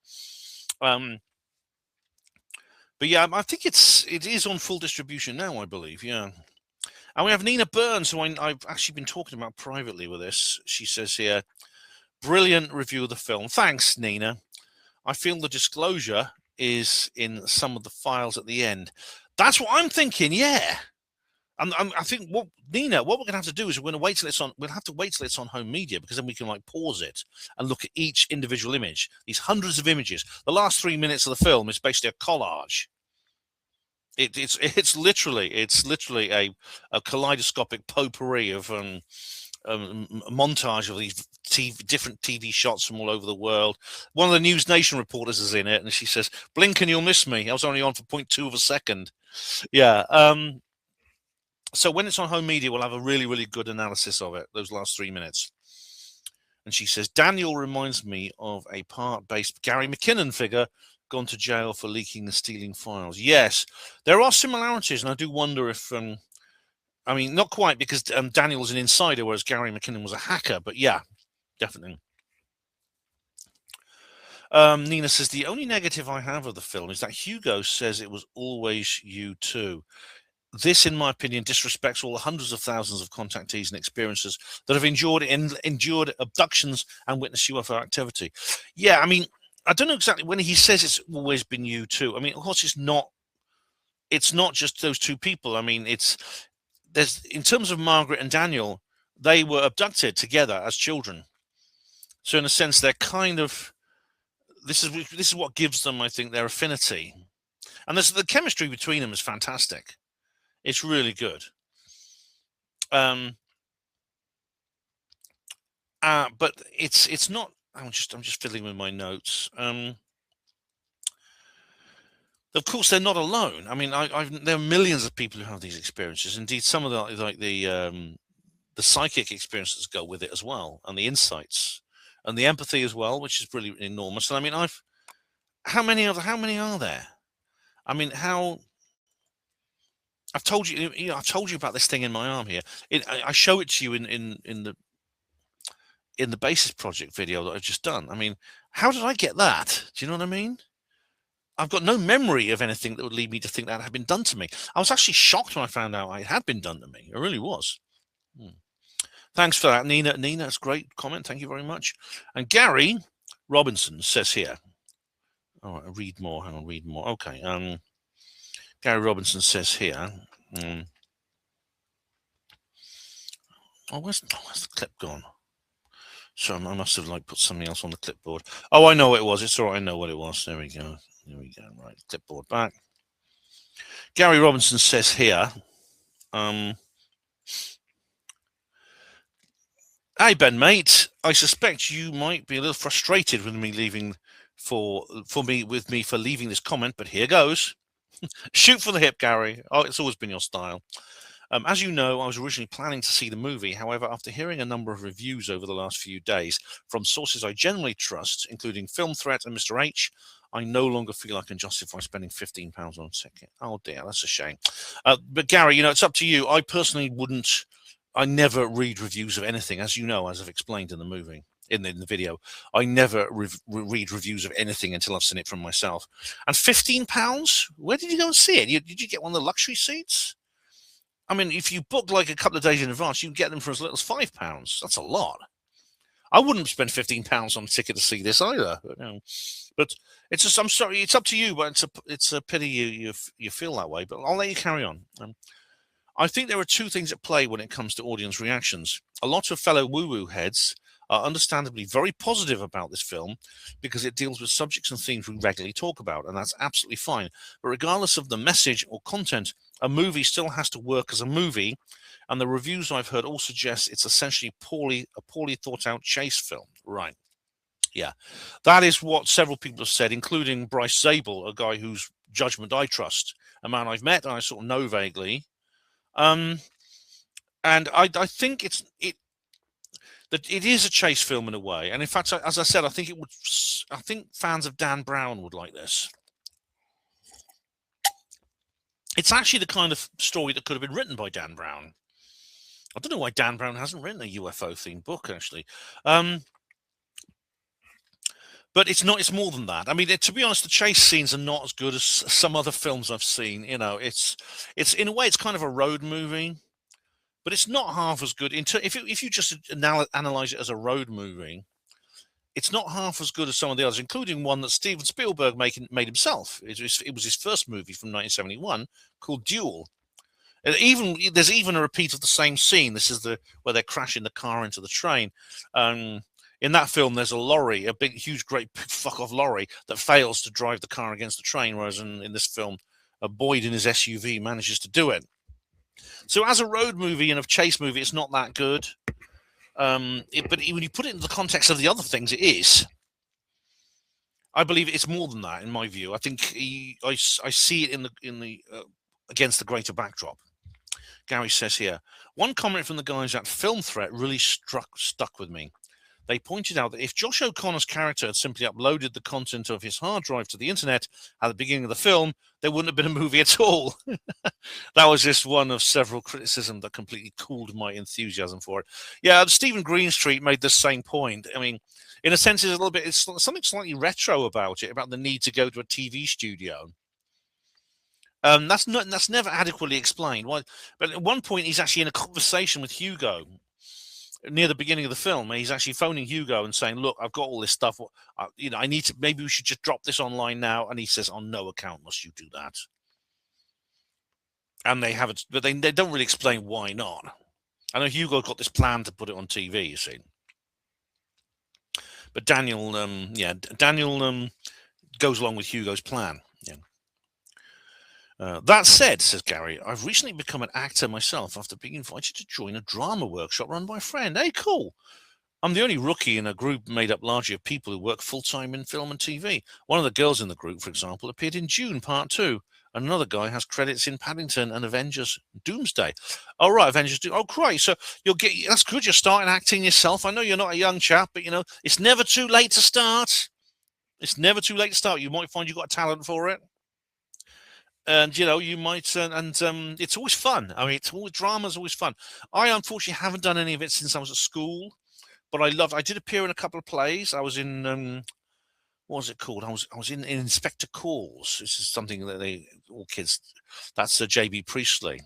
But yeah, I think it is on full distribution now, I believe. Yeah. And we have Nina Burns, who I've actually been talking about privately with this. She says here, brilliant review of the film. Thanks, Nina. I feel the disclosure is in some of the files at the end. That's what I'm thinking, yeah. And I think Nina, what we're going to have to do is we'll have to wait till it's on home media, because then we can pause it and look at each individual image. These hundreds of images. The last 3 minutes of the film is basically a collage. It's literally a kaleidoscopic potpourri of a montage of these different TV shots from all over the world. One of the News Nation reporters is in it, and she says, "Blink and you'll miss me. I was only on for 0.2 of a second." Yeah. So when it's on home media, we'll have a really, really good analysis of it, those last 3 minutes. And she says, Daniel reminds me of a part-based Gary McKinnon figure gone to jail for leaking and stealing files. Yes, there are similarities, and I do wonder if, not quite, because Daniel was an insider, whereas Gary McKinnon was a hacker, but yeah, definitely. Nina says, the only negative I have of the film is that Hugo says it was always you too. This, in my opinion, disrespects all the hundreds of thousands of contactees and experiencers that have endured abductions and witnessed UFO activity. Yeah, I don't know exactly when he says it's always been you too. Of course, it's not just those two people. There's, in terms of Margaret and Daniel, they were abducted together as children. So in a sense, they're kind of, this is what gives them, I think, their affinity. And the chemistry between them is fantastic. It's really good. But it's not. I'm just fiddling with my notes. Of course, they're not alone. There are millions of people who have these experiences. Indeed, some of the psychic experiences go with it as well, and the insights and the empathy as well, which is really enormous. And how many are there? I've told you, I've told you about this thing in my arm here. I show it to you in the Basis Project video that I've just done. How did I get that? Do you know what I mean? I've got no memory of anything that would lead me to think that had been done to me. I was actually shocked when I found out it had been done to me. It really was. Thanks for that, Nina. Nina, that's a great comment. Thank you very much. And Gary Robinson says here. All right, read more. Hang on, read more. Okay. Gary Robinson says here. Where's the clip gone? So I must have put something else on the clipboard. Oh, I know what it was. It's all right. I know what it was. There we go. Right, clipboard back. Gary Robinson says here. Hey Ben, mate. I suspect you might be a little frustrated with me leaving for leaving this comment, but here goes. Shoot for the hip, Gary. Oh, it's always been your style. As you know, I was originally planning to see the movie. However, after hearing a number of reviews over the last few days from sources I generally trust, including Film Threat and Mr. H, I no longer feel I can justify spending £15 on a ticket. Oh dear, that's a shame. But Gary, it's up to you. I personally wouldn't. I never read reviews of anything, as you know, as I've explained in the movie, in the video. I never read reviews of anything until I've seen it from myself. And £15? Where did you go and see it? Did you get one of the luxury seats? I mean, if you book like a couple of days in advance, you can get them for as little as £5. That's a lot. I wouldn't spend £15 on a ticket to see this either. But it's just, I'm sorry, it's up to you. But it's a pity you feel that way. But I'll let you carry on. I think there are two things at play when it comes to audience reactions. A lot of fellow woo-woo heads are understandably very positive about this film because it deals with subjects and themes we regularly talk about, and that's absolutely fine. But regardless of the message or content, a movie still has to work as a movie, and the reviews I've heard all suggest it's essentially a poorly thought out chase film. Right. Yeah. That is what several people have said, including Bryce Zabel, a guy whose judgment I trust, a man I've met and I sort of know vaguely. And I think that it is a chase film in a way, and in fact, as I said, I think fans of Dan Brown would like this. It's actually the kind of story that could have been written by Dan Brown. I don't know why Dan Brown hasn't written a UFO themed book, actually. But it's not. It's more than that. I mean, to be honest, the chase scenes are not as good as some other films I've seen. It's in a way, it's kind of a road movie, but it's not half as good. If you just analyze it as a road movie, it's not half as good as some of the others, including one that Steven Spielberg made himself. It was his first movie from 1971 called Duel. There's even a repeat of the same scene. This is where they're crashing the car into the train. In that film, there's a lorry, a big, huge, great fuck off lorry that fails to drive the car against the train, whereas in this film, Boyd in his SUV manages to do it. So as a road movie and a chase movie, it's not that good. But when you put it in the context of the other things, it is. I believe it's more than that, in my view. I think I see it in the against the greater backdrop. Gary says here, one comment from the guys at Film Threat really stuck with me. They pointed out that if Josh O'Connor's character had simply uploaded the content of his hard drive to the internet at the beginning of the film, there wouldn't have been a movie at all. That was just one of several criticisms that completely cooled my enthusiasm for it. Yeah, Stephen Greenstreet made the same point. I mean, in a sense, it's something slightly retro about it, about the need to go to a TV studio. That's never adequately explained. But at one point, he's actually in a conversation with Hugo near the beginning of the film. He's actually phoning Hugo and saying, "Look, I've got all this stuff. I need to. Maybe we should just drop this online now." And he says, "On no account must you do that." And they haven't, but they don't really explain why not. I know Hugo got this plan to put it on TV. You see, but Daniel goes along with Hugo's plan. Yeah. That said, says Gary, I've recently become an actor myself after being invited to join a drama workshop run by a friend. Hey, cool. I'm the only rookie in a group made up largely of people who work full-time in film and TV. One of the girls in the group, for example, appeared in June Part 2. Another guy has credits in Paddington and Avengers Doomsday. Oh, right, Avengers Doomsday. Oh, great. So that's good. You're starting acting yourself. I know you're not a young chap, but, it's never too late to start. It's never too late to start. You might find you've got a talent for it. And you might, it's always fun. I mean, drama's always fun. I unfortunately haven't done any of it since I was at school, but I did appear in a couple of plays. I was in, what was it called? I was in Inspector Calls. This is something that all kids. That's J.B. Priestley,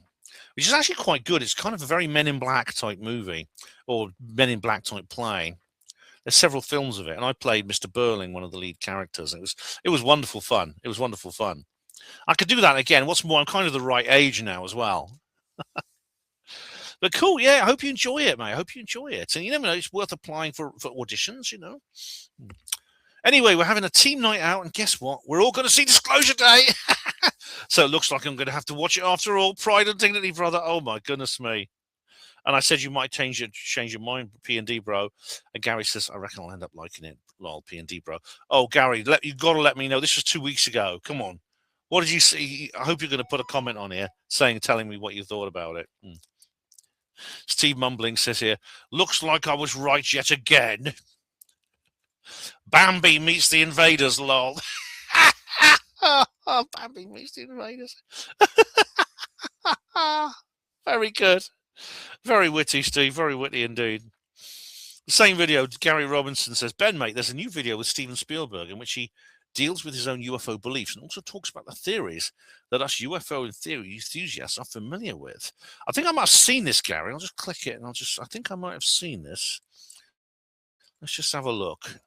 which is actually quite good. It's kind of a very Men in Black type movie or Men in Black type play. There's several films of it, and I played Mr. Burling, one of the lead characters. It was wonderful fun. It was wonderful fun. I could do that again. What's more, I'm kind of the right age now as well. But cool, yeah. I hope you enjoy it, mate. I hope you enjoy it. And you never know, it's worth applying for auditions, Anyway, we're having a team night out, and guess what? We're all going to see Disclosure Day. So it looks like I'm going to have to watch it after all. Pride and Dignity, brother. Oh, my goodness me. And I said you might change your mind, P&D, bro. And Gary says, I reckon I'll end up liking it. Lol, P&D, bro. Oh, Gary, you got to let me know. This was 2 weeks ago. Come on. What did you see? I hope you're going to put a comment on here telling me what you thought about it. Steve Mumbling says here, looks like I was right yet again. Bambi meets the invaders, lol. Bambi meets the invaders. Very good. Very witty, Steve. Very witty indeed. The same video, Gary Robinson says, Ben, mate, there's a new video with Steven Spielberg in which he deals with his own UFO beliefs and also talks about the theories that us UFO and theory enthusiasts are familiar with. I think I might have seen this, Gary. I'll just click it and I think I might have seen this. Let's just have a look.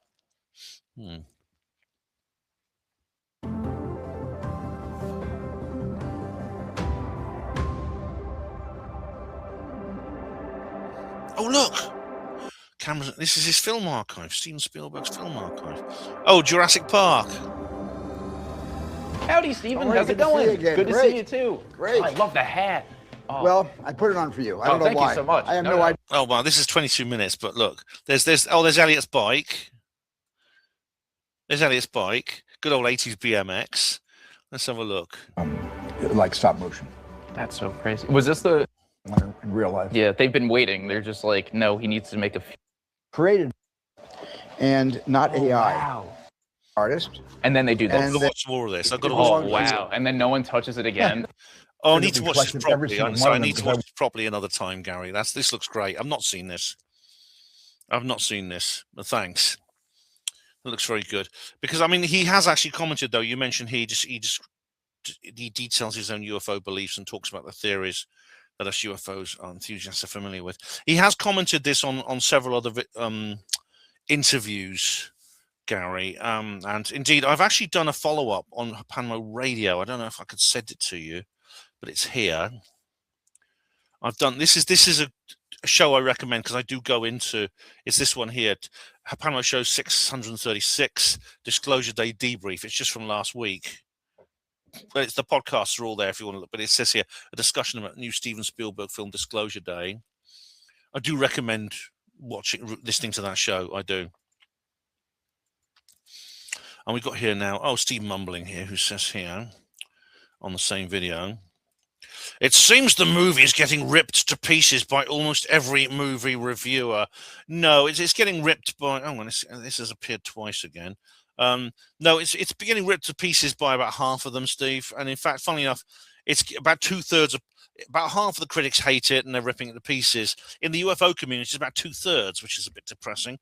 Oh, look. Cameron, this is his film archive, Steven Spielberg's film archive. Oh, Jurassic Park. Howdy, Steven. Right, How's it going? Good to see you too. Great. Oh, I love the hat. Oh. Well, I put it on for you. I don't know thank why. you so much. I have no idea. Oh, wow, this is 22 minutes, but look, there's Elliot's bike. There's Elliot's bike. Good old 80s BMX. Let's have a look. Like stop motion. That's so crazy. Was this the... In real life. Yeah, they've been waiting. They're just like, no, he needs to make a... Created and not AI. Wow. Artist. And then they do that. I've got to watch more of this. I've got to watch Oh, more. wow. And then no one touches it again. Oh, I And need to we watch this collected every properly. single one I of need them to watch this properly another time, Gary. This looks great. I've not seen this. I've not seen this, but thanks. It looks very good. Because, I mean, he has actually commented, though. You mentioned he details his own UFO beliefs and talks about the theories that us UFOs enthusiasts are familiar with. He has commented this on several other interviews, Gary. And indeed, I've actually done a follow-up on HPANWO Radio. I don't know if I could send it to you, but it's here. I've done this is a show I recommend because I do go into it's this one here. HPANWO show 636 Disclosure Day debrief. It's just from last week. But it's the podcasts are all there if you want to look. But it says here a discussion about new Steven Spielberg film Disclosure Day. I do recommend listening to that show. I do. And we've got here now. Oh, Steve Mumbling here, who says here on the same video. It seems the movie is getting ripped to pieces by almost every movie reviewer. No, it's getting ripped by. Oh, and this has appeared twice again. No, it's getting ripped to pieces by about half of them, Steve. And in fact, funnily enough, it's about about half of the critics hate it and they're ripping it to pieces. In the UFO community, it's about 2/3, which is a bit depressing.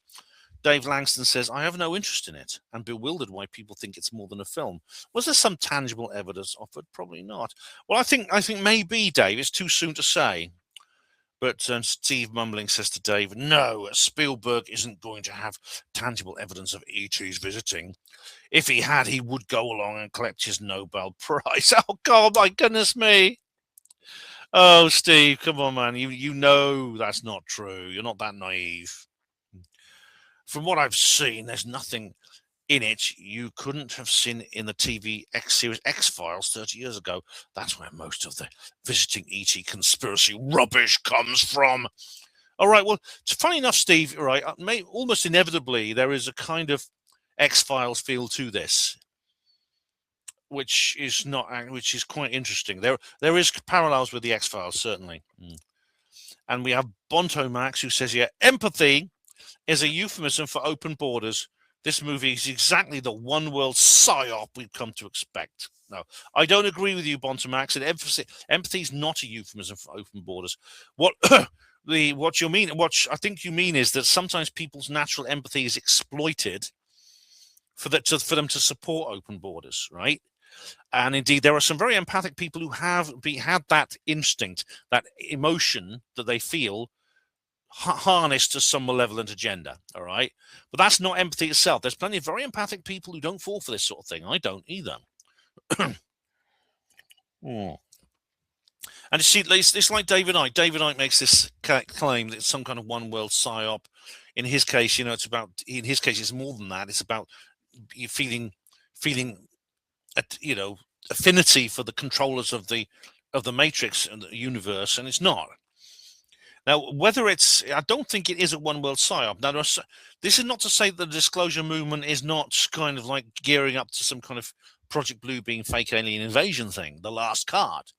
Dave Langston says, I have no interest in it and bewildered why people think it's more than a film. Was there some tangible evidence offered? Probably not. Well, I think maybe, Dave, it's too soon to say. But Steve Mumbling says to Dave, no, Spielberg isn't going to have tangible evidence of E.T.'s visiting. If he had, he would go along and collect his Nobel Prize. Oh, God, my goodness me. Oh, Steve, come on, man. You know that's not true. You're not that naive. From what I've seen, there's nothing in it you couldn't have seen in the TV series X-Files 30 years ago. That's where most of the visiting ET conspiracy rubbish comes from. All right, well, it's funny enough, Steve, right, almost inevitably there is a kind of X-Files feel to this, which is quite interesting. There is parallels with the X-Files, certainly. And we have Bonto Max, who says here, empathy is a euphemism for open borders. This movie is exactly the one world psyop we've come to expect. No, I don't agree with you, Bontomax. Empathy is not a euphemism for open borders. What you mean? What I think you mean is that sometimes people's natural empathy is exploited for them to support open borders, right? And indeed, there are some very empathic people who had that instinct, that emotion that they feel harnessed to some malevolent agenda, all right? But that's not empathy itself. There's plenty of very empathic people who don't fall for this sort of thing. I don't either. And you see, it's like David Icke. David Icke makes this claim that it's some kind of one world psyop. In his case, it's about. In his case, it's more than that. It's about you feeling, affinity for the controllers of the Matrix and the universe, and it's not. Now, I don't think it is a one world psyop. Now, this is not to say that the disclosure movement is not kind of like gearing up to some kind of Project Blue being fake alien invasion thing, the last card.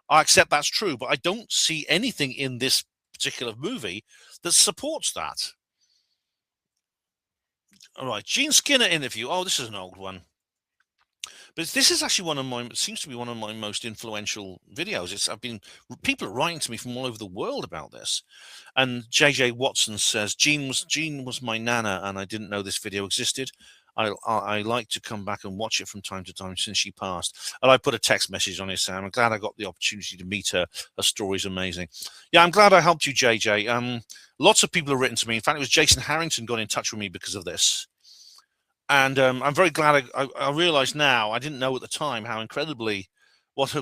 I accept that's true, but I don't see anything in this particular movie that supports that. All right, Gene Skinner interview. Oh, this is an old one. But this is actually seems to be one of my most influential videos. People are writing to me from all over the world about this. And JJ Watson says, Jean was my nana, and I didn't know this video existed. I like to come back and watch it from time to time since she passed. And I put a text message on it saying, I'm glad I got the opportunity to meet her. Her story's amazing. Yeah, I'm glad I helped you, JJ. Lots of people have written to me. In fact, it was Jason Harrington got in touch with me because of this. And I'm very glad I realize now, I didn't know at the time what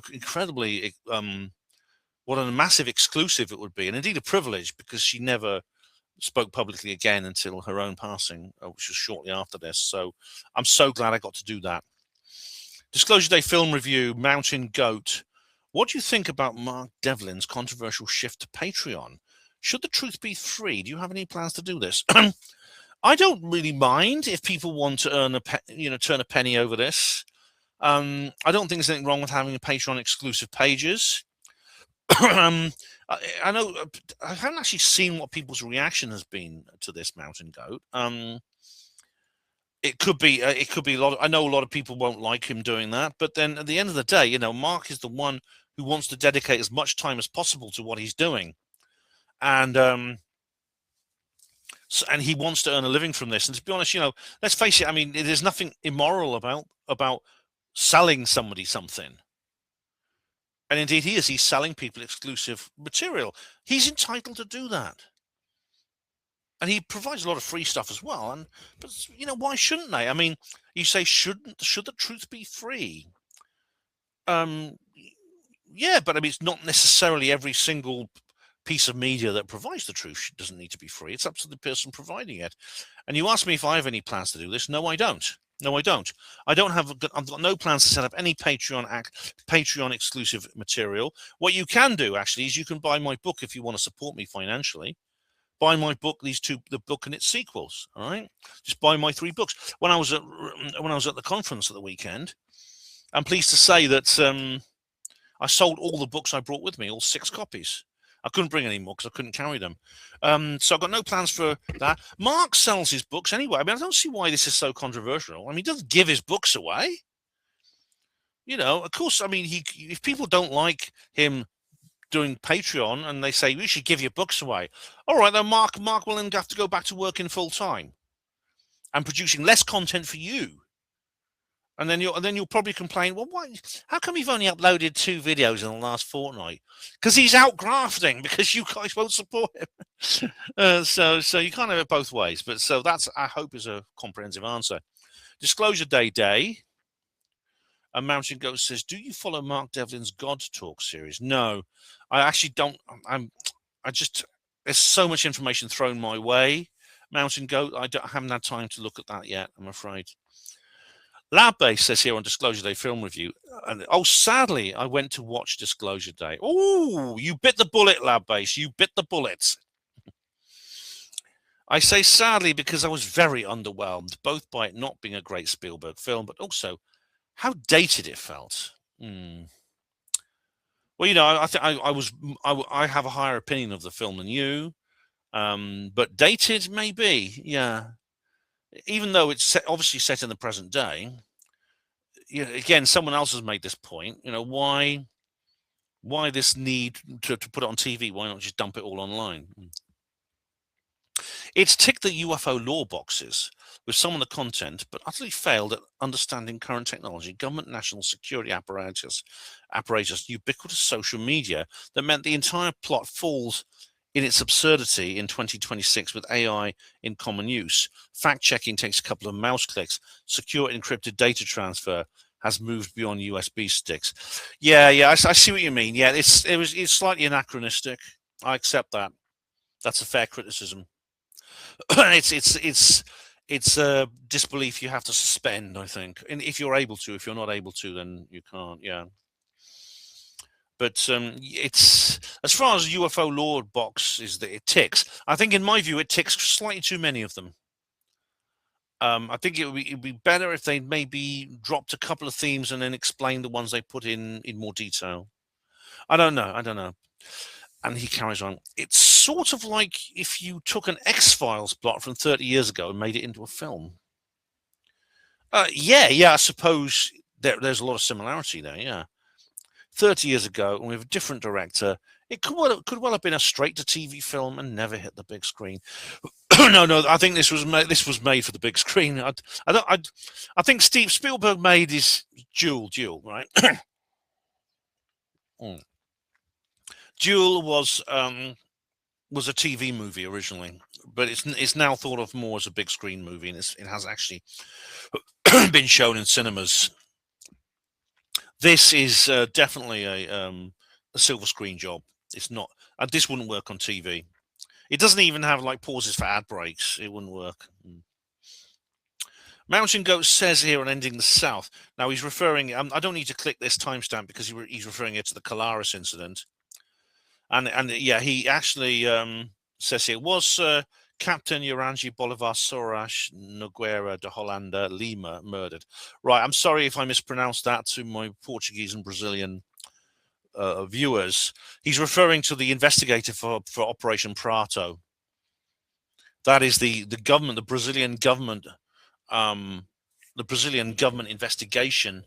a massive exclusive it would be, and indeed a privilege, because she never spoke publicly again until her own passing, which was shortly after this. So I'm so glad I got to do that. Disclosure Day film review, Mountain Goat. What do you think about Mark Devlin's controversial shift to Patreon? Should the truth be free? Do you have any plans to do this? I don't really mind if people want to turn a penny over this. I don't think there's anything wrong with having a Patreon exclusive pages. I know I haven't actually seen what people's reaction has been to this Mountain Goat. It could be a lot. I know a lot of people won't like him doing that, but then at the end of the day, Mark is the one who wants to dedicate as much time as possible to what he's doing, and he wants to earn a living from this. And to be honest, let's face it. I mean, there's nothing immoral about selling somebody something. And indeed, he's selling people exclusive material. He's entitled to do that. And he provides a lot of free stuff as well. But why shouldn't they? I mean, you say, should the truth be free? Yeah, but I mean, it's not necessarily every single piece of media that provides the truth doesn't need to be free. It's up to the person providing it. And you ask me if I have any plans to do this. No, I don't. I've got no plans to set up any Patreon exclusive material. What you can do actually is you can buy my book if you want to support me financially. Buy my book, the book and its sequels. All right, just buy my 3 books. When I was at the conference at the weekend, I'm pleased to say that I sold all the books I brought with me, all 6 copies. I couldn't bring any more because I couldn't carry them. So I've got no plans for that. Mark sells his books anyway. I mean, I don't see why this is so controversial. I mean, he doesn't give his books away. Of course, I mean, if people don't like him doing Patreon and they say, we should give your books away. All right, then Mark will then have to go back to working full time and producing less content for you. And then you'll probably complain, well, why? How come you've only uploaded 2 videos in the last fortnight? Because he's out grafting, because you guys won't support him. So you can't have it both ways. But so that's, I hope, is a comprehensive answer. Disclosure Day. A Mountain Goat says, do you follow Mark Devlin's God Talk series? No, I actually don't. There's so much information thrown my way, Mountain Goat. I haven't had time to look at that yet, I'm afraid. Lab Base says here on Disclosure Day film review, sadly, I went to watch Disclosure Day. Oh, you bit the bullet, Lab Base. You bit the bullet. I say sadly because I was very underwhelmed, both by it not being a great Spielberg film, but also how dated it felt. Well, I think I have a higher opinion of the film than you, but dated maybe, yeah. Even though it's obviously set in the present day, again, someone else has made this point. Why this need to put it on TV? Why not just dump it all online? It's ticked the UFO lore boxes with some of the content, but utterly failed at understanding current technology, government national security apparatus, ubiquitous social media that meant the entire plot falls in its absurdity in 2026 with AI in common use. Fact-checking takes a couple of mouse clicks. Secure encrypted data transfer has moved beyond USB sticks. Yeah, I see what you mean. Yeah, it's slightly anachronistic. I accept that. That's a fair criticism. It's a disbelief you have to suspend, I think. And if you're able to, if you're not able to, then you can't. Yeah. But it's, as far as UFO lore box is that it ticks. I think, in my view, it ticks slightly too many of them. I think it'd be better if they maybe dropped a couple of themes and then explained the ones they put in more detail. I don't know. And he carries on. It's sort of like if you took an X-Files plot from 30 years ago and made it into a film. Yeah, I suppose there's a lot of similarity there. Yeah, 30 years ago, and with a different director, it could well have been a straight-to-TV film and never hit the big screen. No, I think this was made for the big screen. I think Steve Spielberg made his Duel, right? Duel was a TV movie originally, but it's now thought of more as a big screen movie, and it has actually been shown in cinemas. This is definitely a silver screen job. It's not. This wouldn't work on TV. It doesn't even have like pauses for ad breaks. It wouldn't work. Mountain Goat says here on Ending the South. Now he's referring. I don't need to click this timestamp because he's referring it to the Colaris incident. And yeah, he actually says here was Captain Yorangi Bolivar Soares Nogueira de Holanda Lima murdered. Right. I'm sorry if I mispronounced that to my Portuguese and Brazilian viewers. He's referring to the investigator for Operation Prato. That is the government, the Brazilian government investigation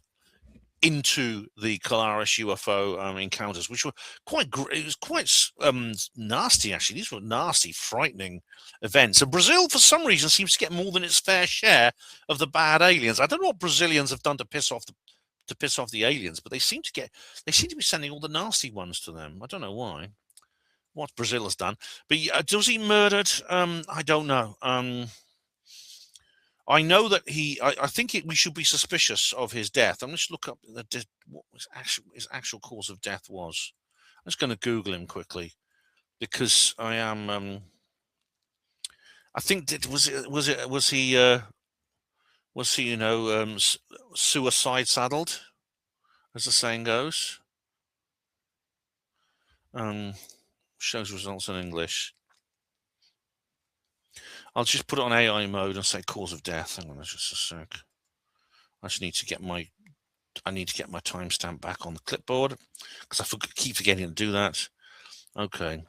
into the Colaris UFO encounters, which were quite nasty. Actually, these were nasty, frightening events. And Brazil, for some reason, seems to get more than its fair share of the bad aliens. I don't know what Brazilians have done to piss off the aliens, but they seem to be sending all the nasty ones to them. I don't know why. What Brazil has done, but was he murdered? I don't know. I know that I think we should be suspicious of his death. I'm just look up what his actual cause of death was. I'm just going to Google him quickly because I am. I think that was he suicide saddled, as the saying goes. Shows results in English. I'll just put it on AI mode and say cause of death. Hang on, just a sec. I just need to get my timestamp back on the clipboard because I keep forgetting to do that. Okay.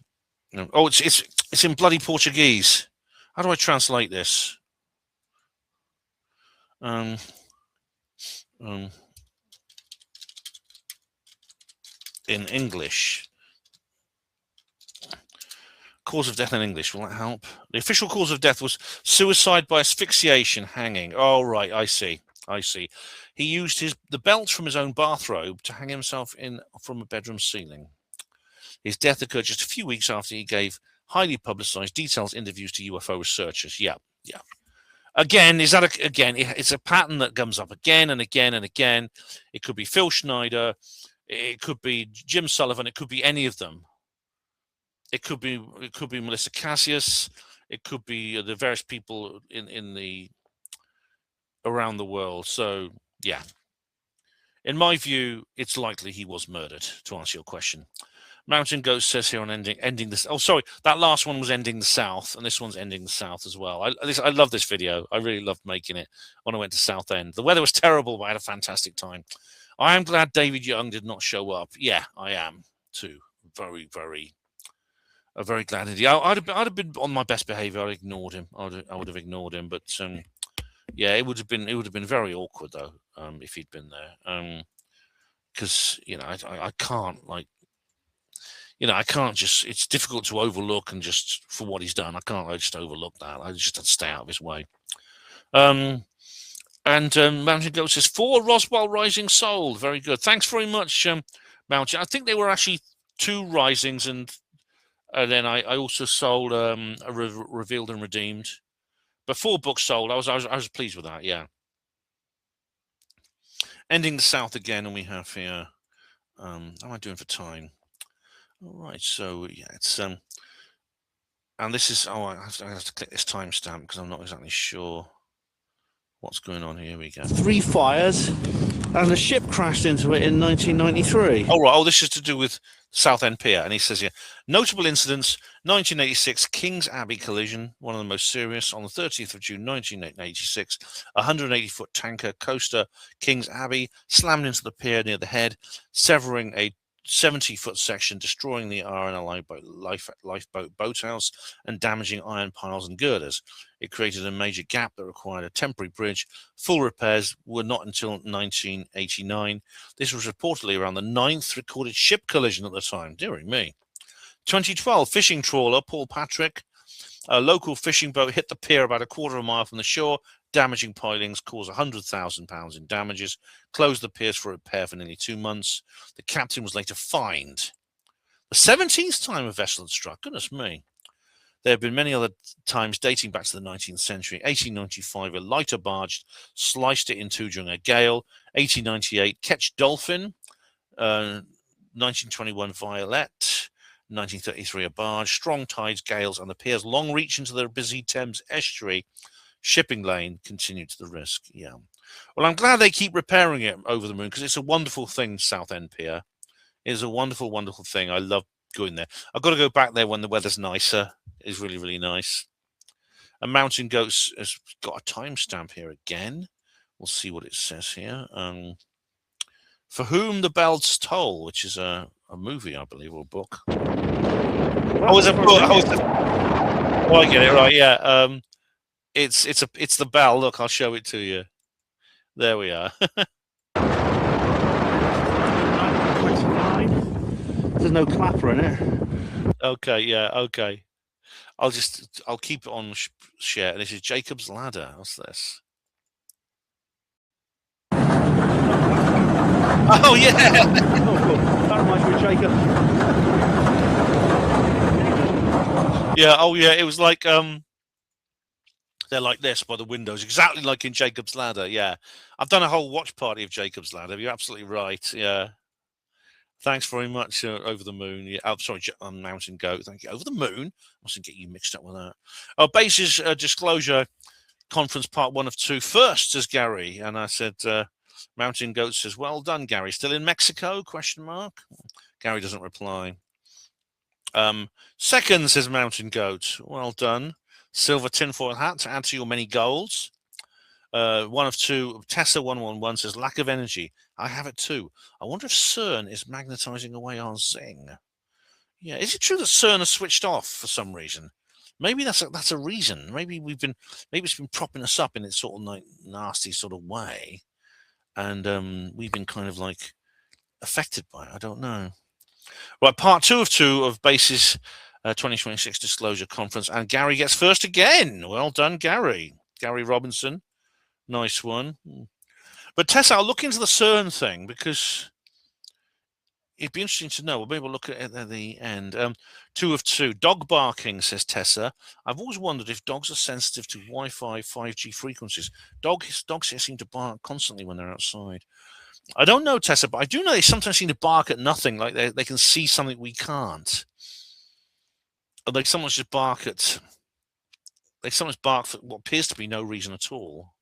Oh, it's in bloody Portuguese. How do I translate this? In English. Cause of death in English, will that help? The official cause of death was suicide by asphyxiation, hanging. Oh, right, I see. He used the belt from his own bathrobe to hang himself from a bedroom ceiling. His death occurred just a few weeks after he gave highly publicized, detailed interviews to UFO researchers. Yeah. Again, it's a pattern that comes up again and again and again. It could be Phil Schneider, it could be Jim Sullivan, it could be any of them. It could be Melissa Cassius. It could be the various people around the world. So yeah, in my view, it's likely he was murdered. To answer your question, Mountain Ghost says here on ending this. Oh, sorry, that last one was Ending the South, and this one's Ending the South as well. I love this video. I really loved making it when I went to Southend. The weather was terrible, but I had a fantastic time. I am glad David Young did not show up. Yeah, I am too. Very, very. I'm very glad indeed. I'd have been on my best behaviour. I'd ignored him. I would have ignored him. But yeah, it would have been very awkward though if he'd been there. Because I can't I can't just. It's difficult to overlook and just for what he's done. I just overlook that. I just have to stay out of his way. And Mountain Goat says 4 Roswell Rising sold. Very good. Thanks very much, Mountain. I think they were actually 2 Risings and then I also sold Revealed and Redeemed, but 4 books sold. I was pleased with that. Yeah. Ending the South again, and we have here. How am I doing for time? All right, so yeah, it's and this is. Oh, I have to click this timestamp because I'm not exactly sure what's going on here. Here we go. 3 fires, and a ship crashed into it in 1993. Oh right. Oh, this is to do with Southend Pier, and he says here, notable incidents, 1986 King's Abbey collision, one of the most serious, on the 30th of June 1986, a 180-foot tanker coaster, King's Abbey, slammed into the pier near the head, severing a 70-foot section, destroying the RNL lifeboat boathouse and damaging iron piles and girders. It created a major gap that required a temporary bridge. Full repairs were not until 1989. This was reportedly around the 9th recorded ship collision at the time. Dearie me. 2012, fishing trawler Paul Patrick, a local fishing boat, hit the pier about a quarter of a mile from the shore, damaging pilings, caused £100,000 in damages, closed the piers for repair for nearly 2 months. The captain was later fined. The 17th time a vessel had struck. Goodness me. There have been many other times dating back to the 19th century. 1895, a lighter barge sliced it in two during a gale. 1898, Ketch Dolphin. 1921, Violet. 1933, a barge. Strong tides, gales, and the pier's long reach into the busy Thames estuary. Shipping lane continued to the risk. Yeah. Well, I'm glad they keep repairing it over the moon, because it's a wonderful thing, Southend Pier. It is a wonderful, wonderful thing. I love going there. I've got to go back there when the weather's nicer. It's really, really nice. And Mountain Goats has got a timestamp here again. We'll see what it says here. For Whom the Bells Toll, which is a movie, I believe, or a book. Oh, it's a book. Oh, I get it right. Yeah. It's the bell. Look, I'll show it to you. There we are. 1929. There's no clapper in it. Okay, yeah, okay. I'll keep it on share. This is Jacob's Ladder. What's this? Oh yeah. That reminds me of Jacob. Yeah. Oh yeah. It was like they're like this by the windows, exactly like in Jacob's Ladder. Yeah, I've done a whole watch party of Jacob's Ladder. You're absolutely right. Yeah. Thanks very much. Over the Moon. Yeah. I'm sorry, Mountain Goat. Thank you. Over the Moon. I mustn't get you mixed up with that. Oh, Bases Disclosure Conference Part 1 of 2 first, says Gary. And I said, Mountain Goat says, well done, Gary. Still in Mexico? Question mark. Gary doesn't reply. Second, says Mountain Goat. Well done. Silver tinfoil hat to add to your many goals. 1 of 2. Tessa 111 says, lack of energy. I have it too. I wonder if CERN is magnetizing away our zing. Yeah, is it true that CERN has switched off for some reason? Maybe that's a reason. Maybe it's been propping us up in its sort of like nasty sort of way, and we've been kind of like affected by it. I don't know. Right, part 2 of 2 of Bases 2026 Disclosure Conference, and Gary gets first again. Well done, Gary. Gary Robinson. Nice one. But Tessa, I'll look into the CERN thing, because it'd be interesting to know. We'll maybe look at it at the end. 2 of 2. Dog barking, says Tessa. I've always wondered if dogs are sensitive to Wi-Fi 5G frequencies. Dogs here seem to bark constantly when they're outside. I don't know, Tessa, but I do know they sometimes seem to bark at nothing, like they can see something we can't. Or they sometimes just bark at... They sometimes bark for what appears to be no reason at all.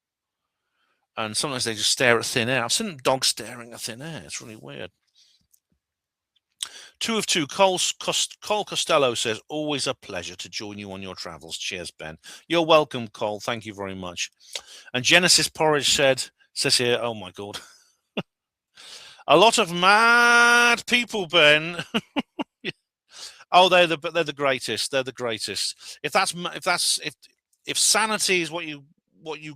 And sometimes they just stare at thin air. I've seen dogs staring at thin air. It's really weird. 2 of 2. Cole Costello says, always a pleasure to join you on your travels. Cheers, Ben. You're welcome, Cole. Thank you very much. And Genesis Porridge says here, oh my God. A lot of mad people, Ben. Oh, they're the greatest. They're the greatest. If sanity is what you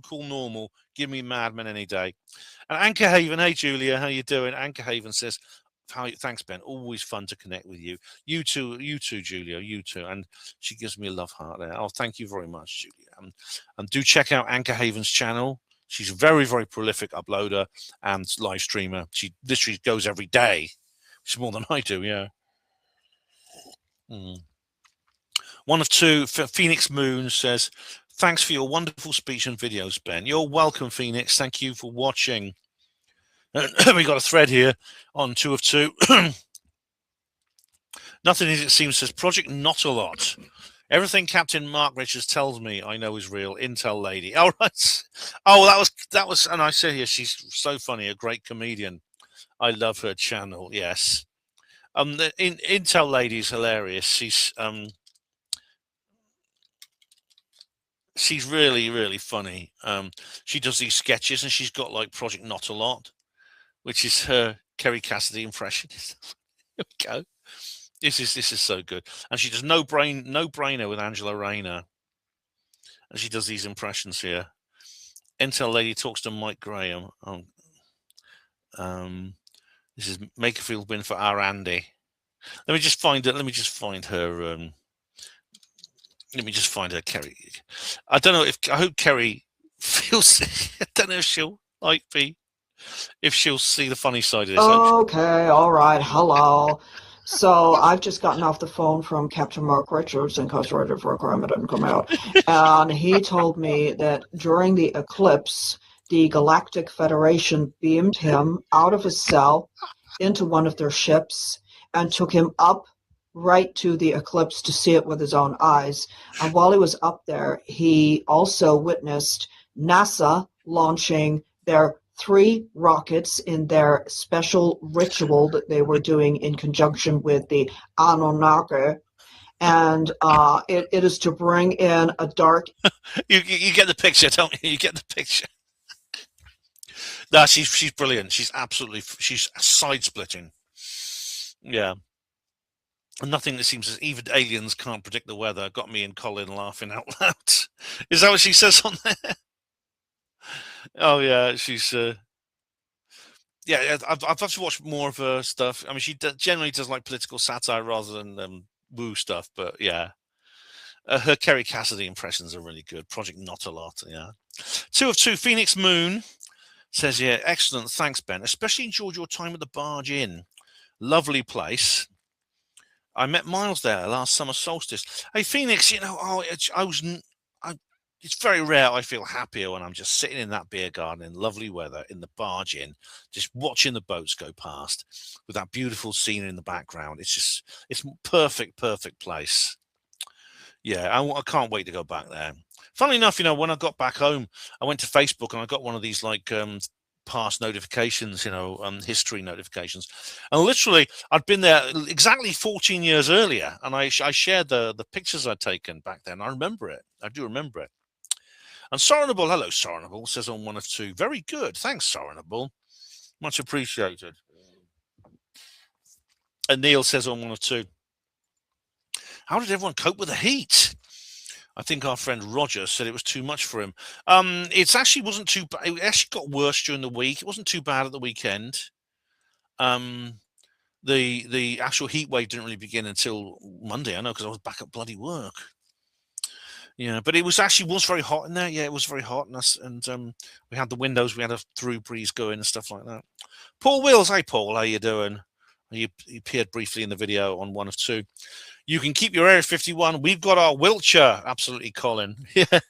call normal, give me madmen any day. And Anchor Haven, hey Julia, how you doing? Anchor Haven says, thanks, Ben. Always fun to connect with you. You too, Julia. You too. And she gives me a love heart there. Oh, thank you very much, Julia. And do check out Anchor Haven's channel. She's a very, very prolific uploader and live streamer. She literally goes every day, which is more than I do. Yeah. 1 of 2. Phoenix Moon says, thanks for your wonderful speech and videos, Ben. You're welcome, Phoenix. Thank you for watching. We got a thread here on 2 of 2. Nothing as it seems, says Project Not a Lot. Everything Captain Mark Richards tells me I know is real. Intel lady. All right. Oh, that was, and I say here, she's so funny, a great comedian. I love her channel. Yes. The Intel lady is hilarious. She's really, really funny. She does these sketches, and she's got like Project Not a Lot, which is her Kerry Cassidy impression. Here we go. This is so good. And she does no brainer with Angela Rayner. And she does these impressions here. Intel lady talks to Mike Graham. This is make a field win for our Andy. Let me just find it. Let me just find her. Let me just find her, Kerry. I don't know if I hope Kerry feels. I don't know if she'll like me. If she'll see the funny side of this. Okay, all right, hello. So I've just gotten off the phone from Captain Mark Richards, incarcerated for a crime that didn't come out, and he told me that during the eclipse, the Galactic Federation beamed him out of his cell into one of their ships and took him up right to the eclipse to see it with his own eyes. And while he was up there, he also witnessed NASA launching their 3 rockets in their special ritual that they were doing in conjunction with the Anunnaki. And it is to bring in a dark... You get the picture, don't you? You get the picture. No, she's brilliant. She's side-splitting. Yeah. And nothing that seems as even aliens can't predict the weather got me and Colin laughing out loud. Is that what she says on there? Oh yeah, she's yeah. I've had to watch more of her stuff. I mean, she generally does like political satire rather than woo stuff. But yeah, her Kerry Cassidy impressions are really good. Project Not a Lot. Yeah. 2 of 2. Phoenix Moon says, yeah, excellent. Thanks, Ben. Especially enjoyed your time at the Barge Inn. Lovely place. I met Miles there last summer solstice. Hey, Phoenix, you know, it's very rare I feel happier when I'm just sitting in that beer garden in lovely weather in the Barge Inn, just watching the boats go past with that beautiful scenery in the background. It's perfect place. Yeah, I can't wait to go back there. Funnily enough, you know, when I got back home, I went to Facebook and I got one of these like past notifications, you know, history notifications, and literally I'd been there exactly 14 years earlier, and I shared the pictures I'd taken back then. I remember it. I do remember it. And Sorenable, hello Sorenable, says on 1 of 2. Very good. Thanks, Sorenable. Much appreciated. And Neil says on 1 of 2. How did everyone cope with the heat? I think our friend Roger said it was too much for him. It actually wasn't too bad. It actually got worse during the week. It wasn't too bad at the weekend. The actual heat wave didn't really begin until Monday. I know, because I was back at bloody work. Yeah, but it was very hot in there. Yeah, it was very hot, and we had the windows. We had a through breeze going and stuff like that. Paul Wills, hey Paul, how you doing? You appeared briefly in the video on 1 of 2. You can keep your Area 51. We've got our Wiltshire. Absolutely, Colin. Yeah.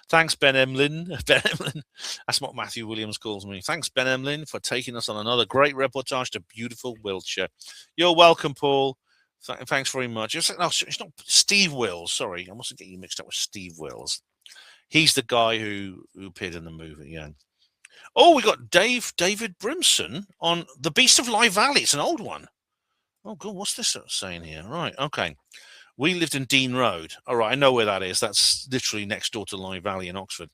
Thanks, Ben Emlyn. Ben Emlyn. That's what Matthew Williams calls me. Thanks, Ben Emlyn, for taking us on another great reportage to beautiful Wiltshire. You're welcome, Paul. Thanks very much. It's not Steve Wills. Sorry, I mustn't get you mixed up with Steve Wills. He's the guy who appeared in the movie. Yeah. Oh, we got David Brimson on The Beast of Lye Valley. It's an old one. Oh, God, what's this saying here? Right, okay. We lived in Dean Road. All right, I know where that is. That's literally next door to Lye Valley in Oxford.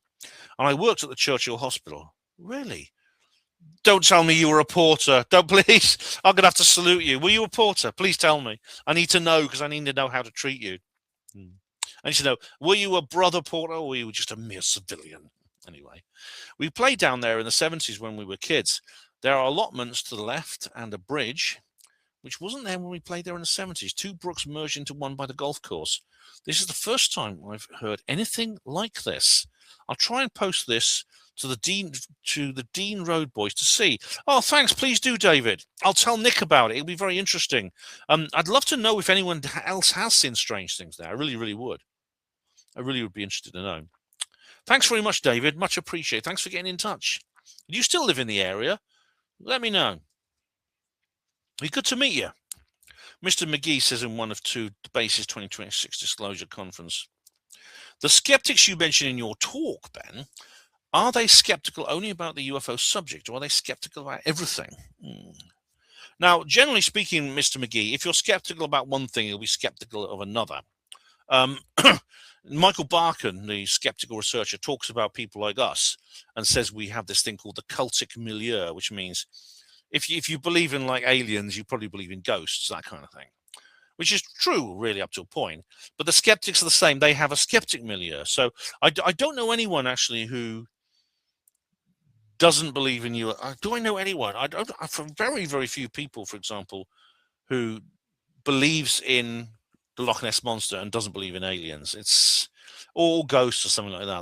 And I worked at the Churchill Hospital. Really? Don't tell me you were a porter. Don't, please. I'm going to have to salute you. Were you a porter? Please tell me. I need to know, because I need to know how to treat you. I need to know, were you a brother porter or were you just a mere civilian? Anyway, we played down there in the 70s when we were kids. There are allotments to the left and a bridge, which wasn't there when we played there in the 70s. 2 brooks merged into one by the golf course. This is the first time I've heard anything like this. I'll try and post this to the Dean Road boys to see. Oh, thanks. Please do, David. I'll tell Nick about it. It'll be very interesting. I'd love to know if anyone else has seen strange things there. I really, really would. I really would be interested to know. Thanks very much, David. Much appreciated. Thanks for getting in touch. Do you still live in the area? Let me know. Be good to meet you. Mr. McGee says in 1 of 2, the Basis 2026 Disclosure Conference. The skeptics you mentioned in your talk, Ben, are they skeptical only about the UFO subject, or are they skeptical about everything? Now, generally speaking, Mr. McGee, if you're skeptical about one thing, you'll be skeptical of another. Michael Barkan, the skeptical researcher, talks about people like us and says we have this thing called the cultic milieu, which means if you believe in like aliens, you probably believe in ghosts, that kind of thing, which is true, really, up to a point. But the skeptics are the same. They have a skeptic milieu. So I don't know anyone actually who doesn't believe in you. Do I know anyone? I don't. For very, very few people, for example, who believes in the Loch Ness monster and doesn't believe in aliens. It's all ghosts or something like that.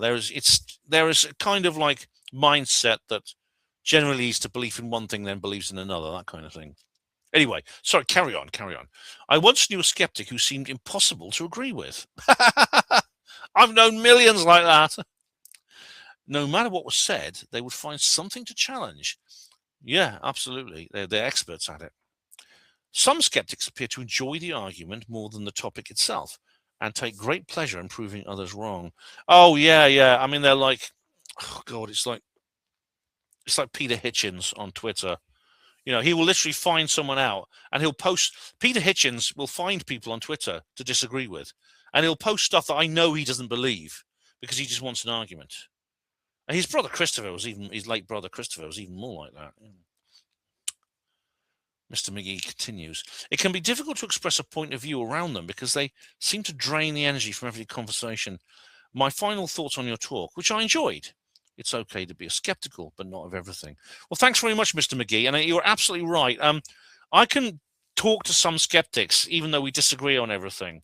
There is a kind of like mindset that generally leads to belief in one thing, then believes in another, that kind of thing. Anyway, sorry, carry on. I once knew a skeptic who seemed impossible to agree with. I've known millions like that. No matter what was said, they would find something to challenge. Yeah, absolutely. They're experts at it. Some skeptics appear to enjoy the argument more than the topic itself and take great pleasure in proving others wrong. Oh, yeah. I mean, they're like, oh, God, it's like Peter Hitchens on Twitter. You know, he will literally find someone out and he'll post. Peter Hitchens will find people on Twitter to disagree with, and he'll post stuff that I know he doesn't believe because he just wants an argument. And his late brother Christopher was even more like that. Mr. McGee continues. It can be difficult to express a point of view around them because they seem to drain the energy from every conversation. My final thoughts on your talk, which I enjoyed. It's okay to be skeptical, but not of everything. Well, thanks very much, Mr. McGee. And you're absolutely right. I can talk to some skeptics, even though we disagree on everything,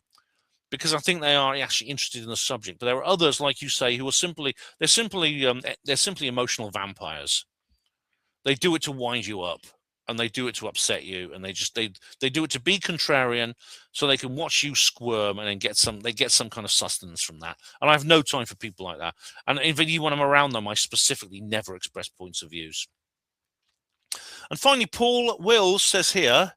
because I think they are actually interested in the subject. But there are others, like you say, who are simply emotional vampires. They do it to wind you up, and they do it to upset you, and they do it to be contrarian, so they can watch you squirm and then get some kind of sustenance from that. And I have no time for people like that. And even when I'm around them, I specifically never express points of views. And finally, Paul Wills says here,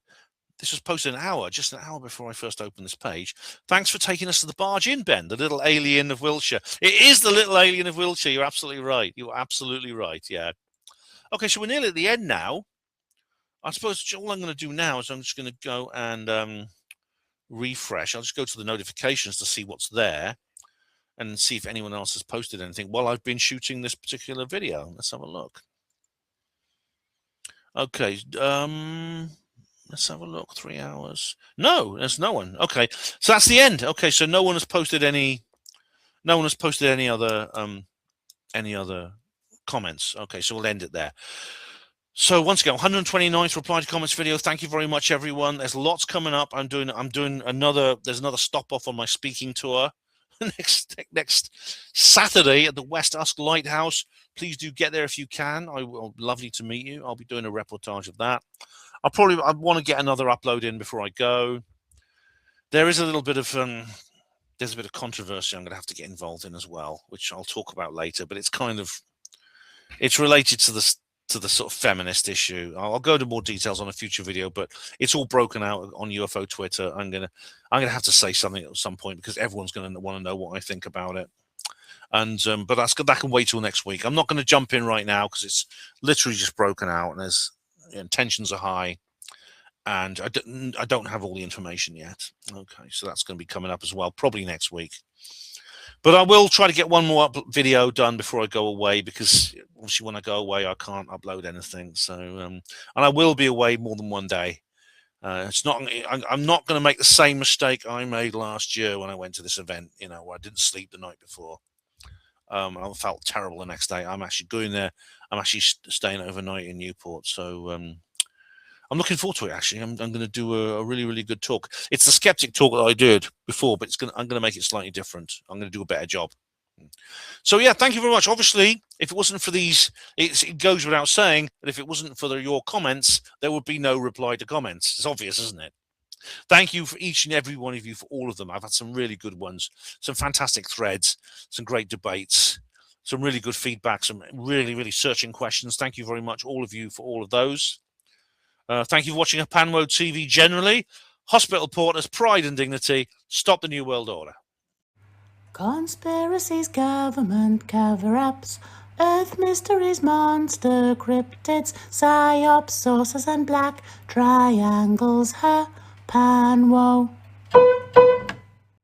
this was posted just an hour before I first opened this page. Thanks for taking us to the Barge Inn, Ben, the little alien of Wiltshire. It is the little alien of Wiltshire. You're absolutely right. Yeah. Okay, so we're nearly at the end now. I suppose all I'm going to do now is I'm just going to go and refresh. I'll just go to the notifications to see what's there and see if anyone else has posted anything while I've been shooting this particular video. Let's have a look. Okay, let's have a look. 3 hours. No, there's no one. Okay, so that's the end. Okay, so no one has posted any. No one has posted any other comments. Okay, so we'll end it there. So once again, 129th reply to comments video. Thank you very much, everyone. There's lots coming up. I'm doing another. There's another stop off on my speaking tour next Saturday at the West Usk Lighthouse. Please do get there if you can. Lovely to meet you. I'll be doing a reportage of that. I want to get another upload in before I go. There is a little bit of there's a bit of controversy I'm going to have to get involved in as well, which I'll talk about later. But it's related to the sort of feminist issue. I'll go into more details on a future video, but it's all broken out on UFO Twitter. I'm gonna have to say something at some point because everyone's going to want to know what I think about it. And but that can wait till next week. I'm not going to jump in right now because it's literally just broken out and tensions are high, and I don't have all the information yet. Okay, so that's going to be coming up as well, probably next week. But I will try to get one more video done before I go away, because obviously when I go away, I can't upload anything. So, and I will be away more than one day. I'm not going to make the same mistake I made last year when I went to this event, where I didn't sleep the night before. I felt terrible the next day. I'm actually going there. I'm actually staying overnight in Newport. So, I'm looking forward to it, actually. I'm going to do a really, really good talk. It's the skeptic talk that I did before, but I'm going to make it slightly different. I'm going to do a better job. So, yeah, thank you very much. Obviously, if it wasn't for these, it goes without saying that if it wasn't for your comments, there would be no reply to comments. It's obvious, isn't it? Thank you for each and every one of you, for all of them. I've had some really good ones, some fantastic threads, some great debates, some really good feedback, some really, really searching questions. Thank you very much, all of you, for all of those. Thank you for watching HPANWO TV generally. Hospital Porters, Pride and Dignity. Stop the New World Order. Conspiracies, government cover-ups, Earth mysteries, monster cryptids, psyops, saucers and black triangles, HPANWO.